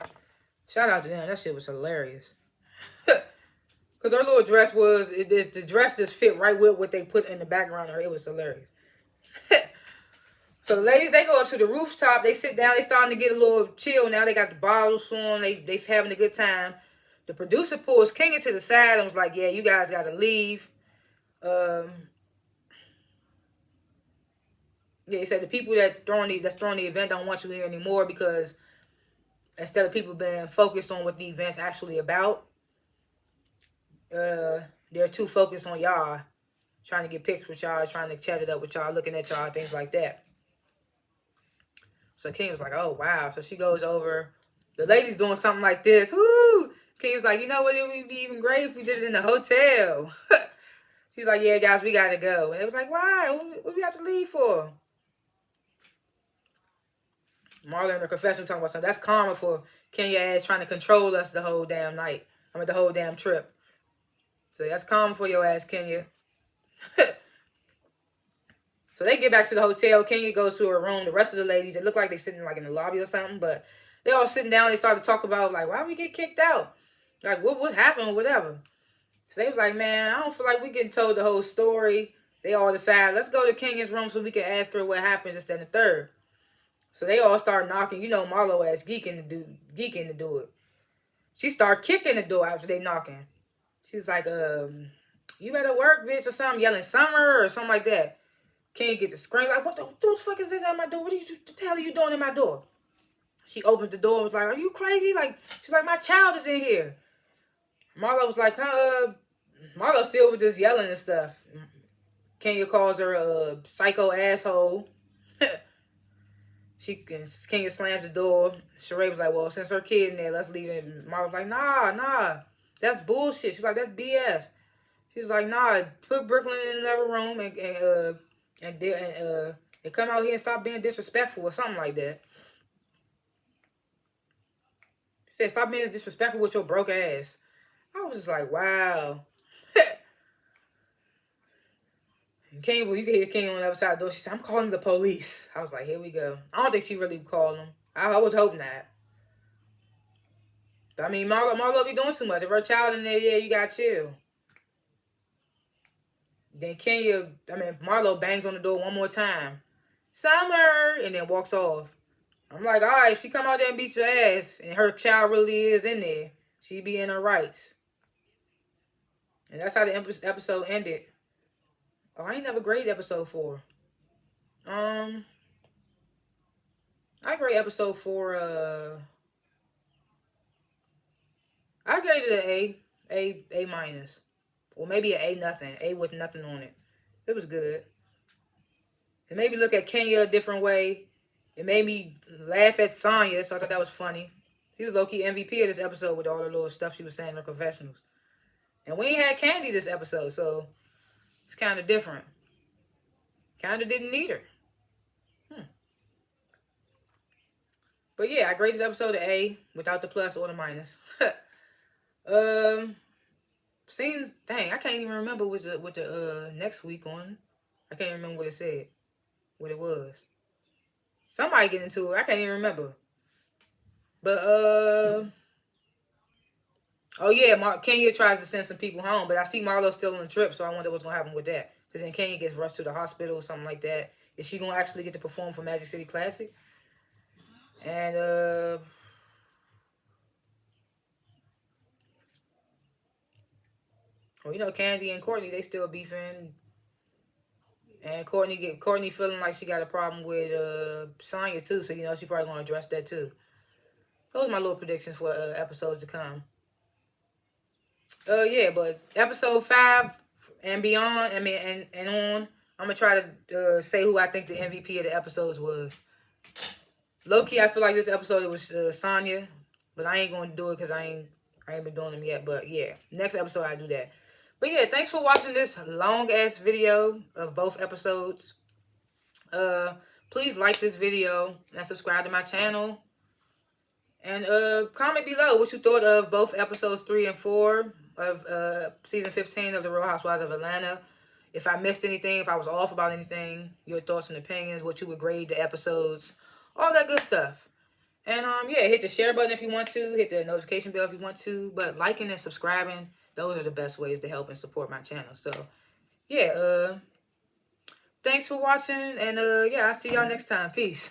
Shout out to them. That shit was hilarious. Because her little dress the dress just fit right with what they put in the background of her. It was hilarious. So the ladies, they go up to the rooftop. They sit down. They starting to get a little chill now. They got the bottles on. They having a good time. The producer pulls Kenya to the side and was like, yeah, you guys got to leave. Yeah, he said the people that's throwing the event don't want you here anymore because instead of people being focused on what the event's actually about, they're too focused on y'all, trying to get pics with y'all, trying to chat it up with y'all, looking at y'all, things like that. So King was like, oh, wow. So she goes over. The lady's doing something like this. Woo! King was like, you know what? It would be even great if we did it in the hotel. She's like, yeah, guys, we got to go. And it was like, why? What do we have to leave for? Marla in her confession talking about something. That's karma for Kenya ass trying to control us the whole damn night. The whole damn trip. So that's karma for your ass, Kenya. So they get back to the hotel. Kenya goes to her room. The rest of the ladies, it look like they sitting like in the lobby or something, but they all sitting down. They start to talk about like, why we get kicked out? Like, what happened or whatever. So they was like, man, I don't feel like we getting told the whole story. They all decide, let's go to Kenya's room so we can ask her what happened, this, that, and the third. So they all start knocking. You know, Marlo ass geeking to do it. She start kicking the door after they knocking. She's like, you better work, bitch, or something, yelling summer or something like that. Kenya get to scream like, what the fuck is this at my door? What the hell are you doing at my door? She opened the door and was like, are you crazy? Like, she's like, my child is in here. Marlo was like, Marlo still was just yelling and stuff. Kenya calls her a psycho asshole. Kenya slams the door. Sheree was like, well, since her kid in there, let's leave it. Marlo was like, nah, that's bullshit. She's like, that's BS. She's like, nah, put Brooklyn in another room and come out here and stop being disrespectful or something like that. She said, stop being disrespectful with your broke ass. I was just like, wow. And you can hear King on the other side of the door. She said, I'm calling the police. I was like, here we go. I don't think she really called them. I would hope not. I mean, Marlo be doing too much. If her child in there, yeah, you got chill. Then Marlo bangs on the door one more time. Summer! And then walks off. I'm like, all right, if she come out there and beat your ass, and her child really is in there, she be in her rights. And that's how the episode ended. Oh, I ain't never graded episode 4. I grade episode 4, I graded it A minus. Or maybe an A nothing. A with nothing on it. It was good. It made me look at Kenya a different way. It made me laugh at Sonya, so I thought that was funny. She was low-key MVP of this episode with all the little stuff she was saying in her confessionals. And we ain't had Candy this episode, so it's kind of different. Kind of didn't need her. But yeah, I graded this episode an A without the plus or the minus. Scenes, dang, I can't even remember what the next week on. I can't remember what it said. What it was. Somebody get into it. I can't even remember. But oh yeah, Kenya tries to send some people home, but I see Marlo still on the trip, so I wonder what's gonna happen with that. Because then Kenya gets rushed to the hospital or something like that. Is she gonna actually get to perform for Magic City Classic? And well, you know, Candy and Courtney, they still beefing. And Courtney feeling like she got a problem with Sonya too, so you know she probably gonna address that too. Those are my little predictions for episodes to come. Yeah, but episode 5 and beyond, I mean, and on, I'm gonna try to say who I think the MVP of the episodes was. Low-key, I feel like this episode it was Sonya, but I ain't gonna do it because I ain't been doing them yet. But yeah, next episode I do that. But yeah, thanks for watching this long ass video of both episodes. Please like this video and subscribe to my channel. And comment below what you thought of both episodes 3 and 4 of season 15 of the Real Housewives of Atlanta. If I missed anything, if I was off about anything, your thoughts and opinions, what you would grade the episodes, all that good stuff. And yeah, hit the share button if you want to, hit the notification bell if you want to, but liking and subscribing, those are the best ways to help and support my channel. So yeah, thanks for watching, and yeah, I'll see y'all next time. Peace.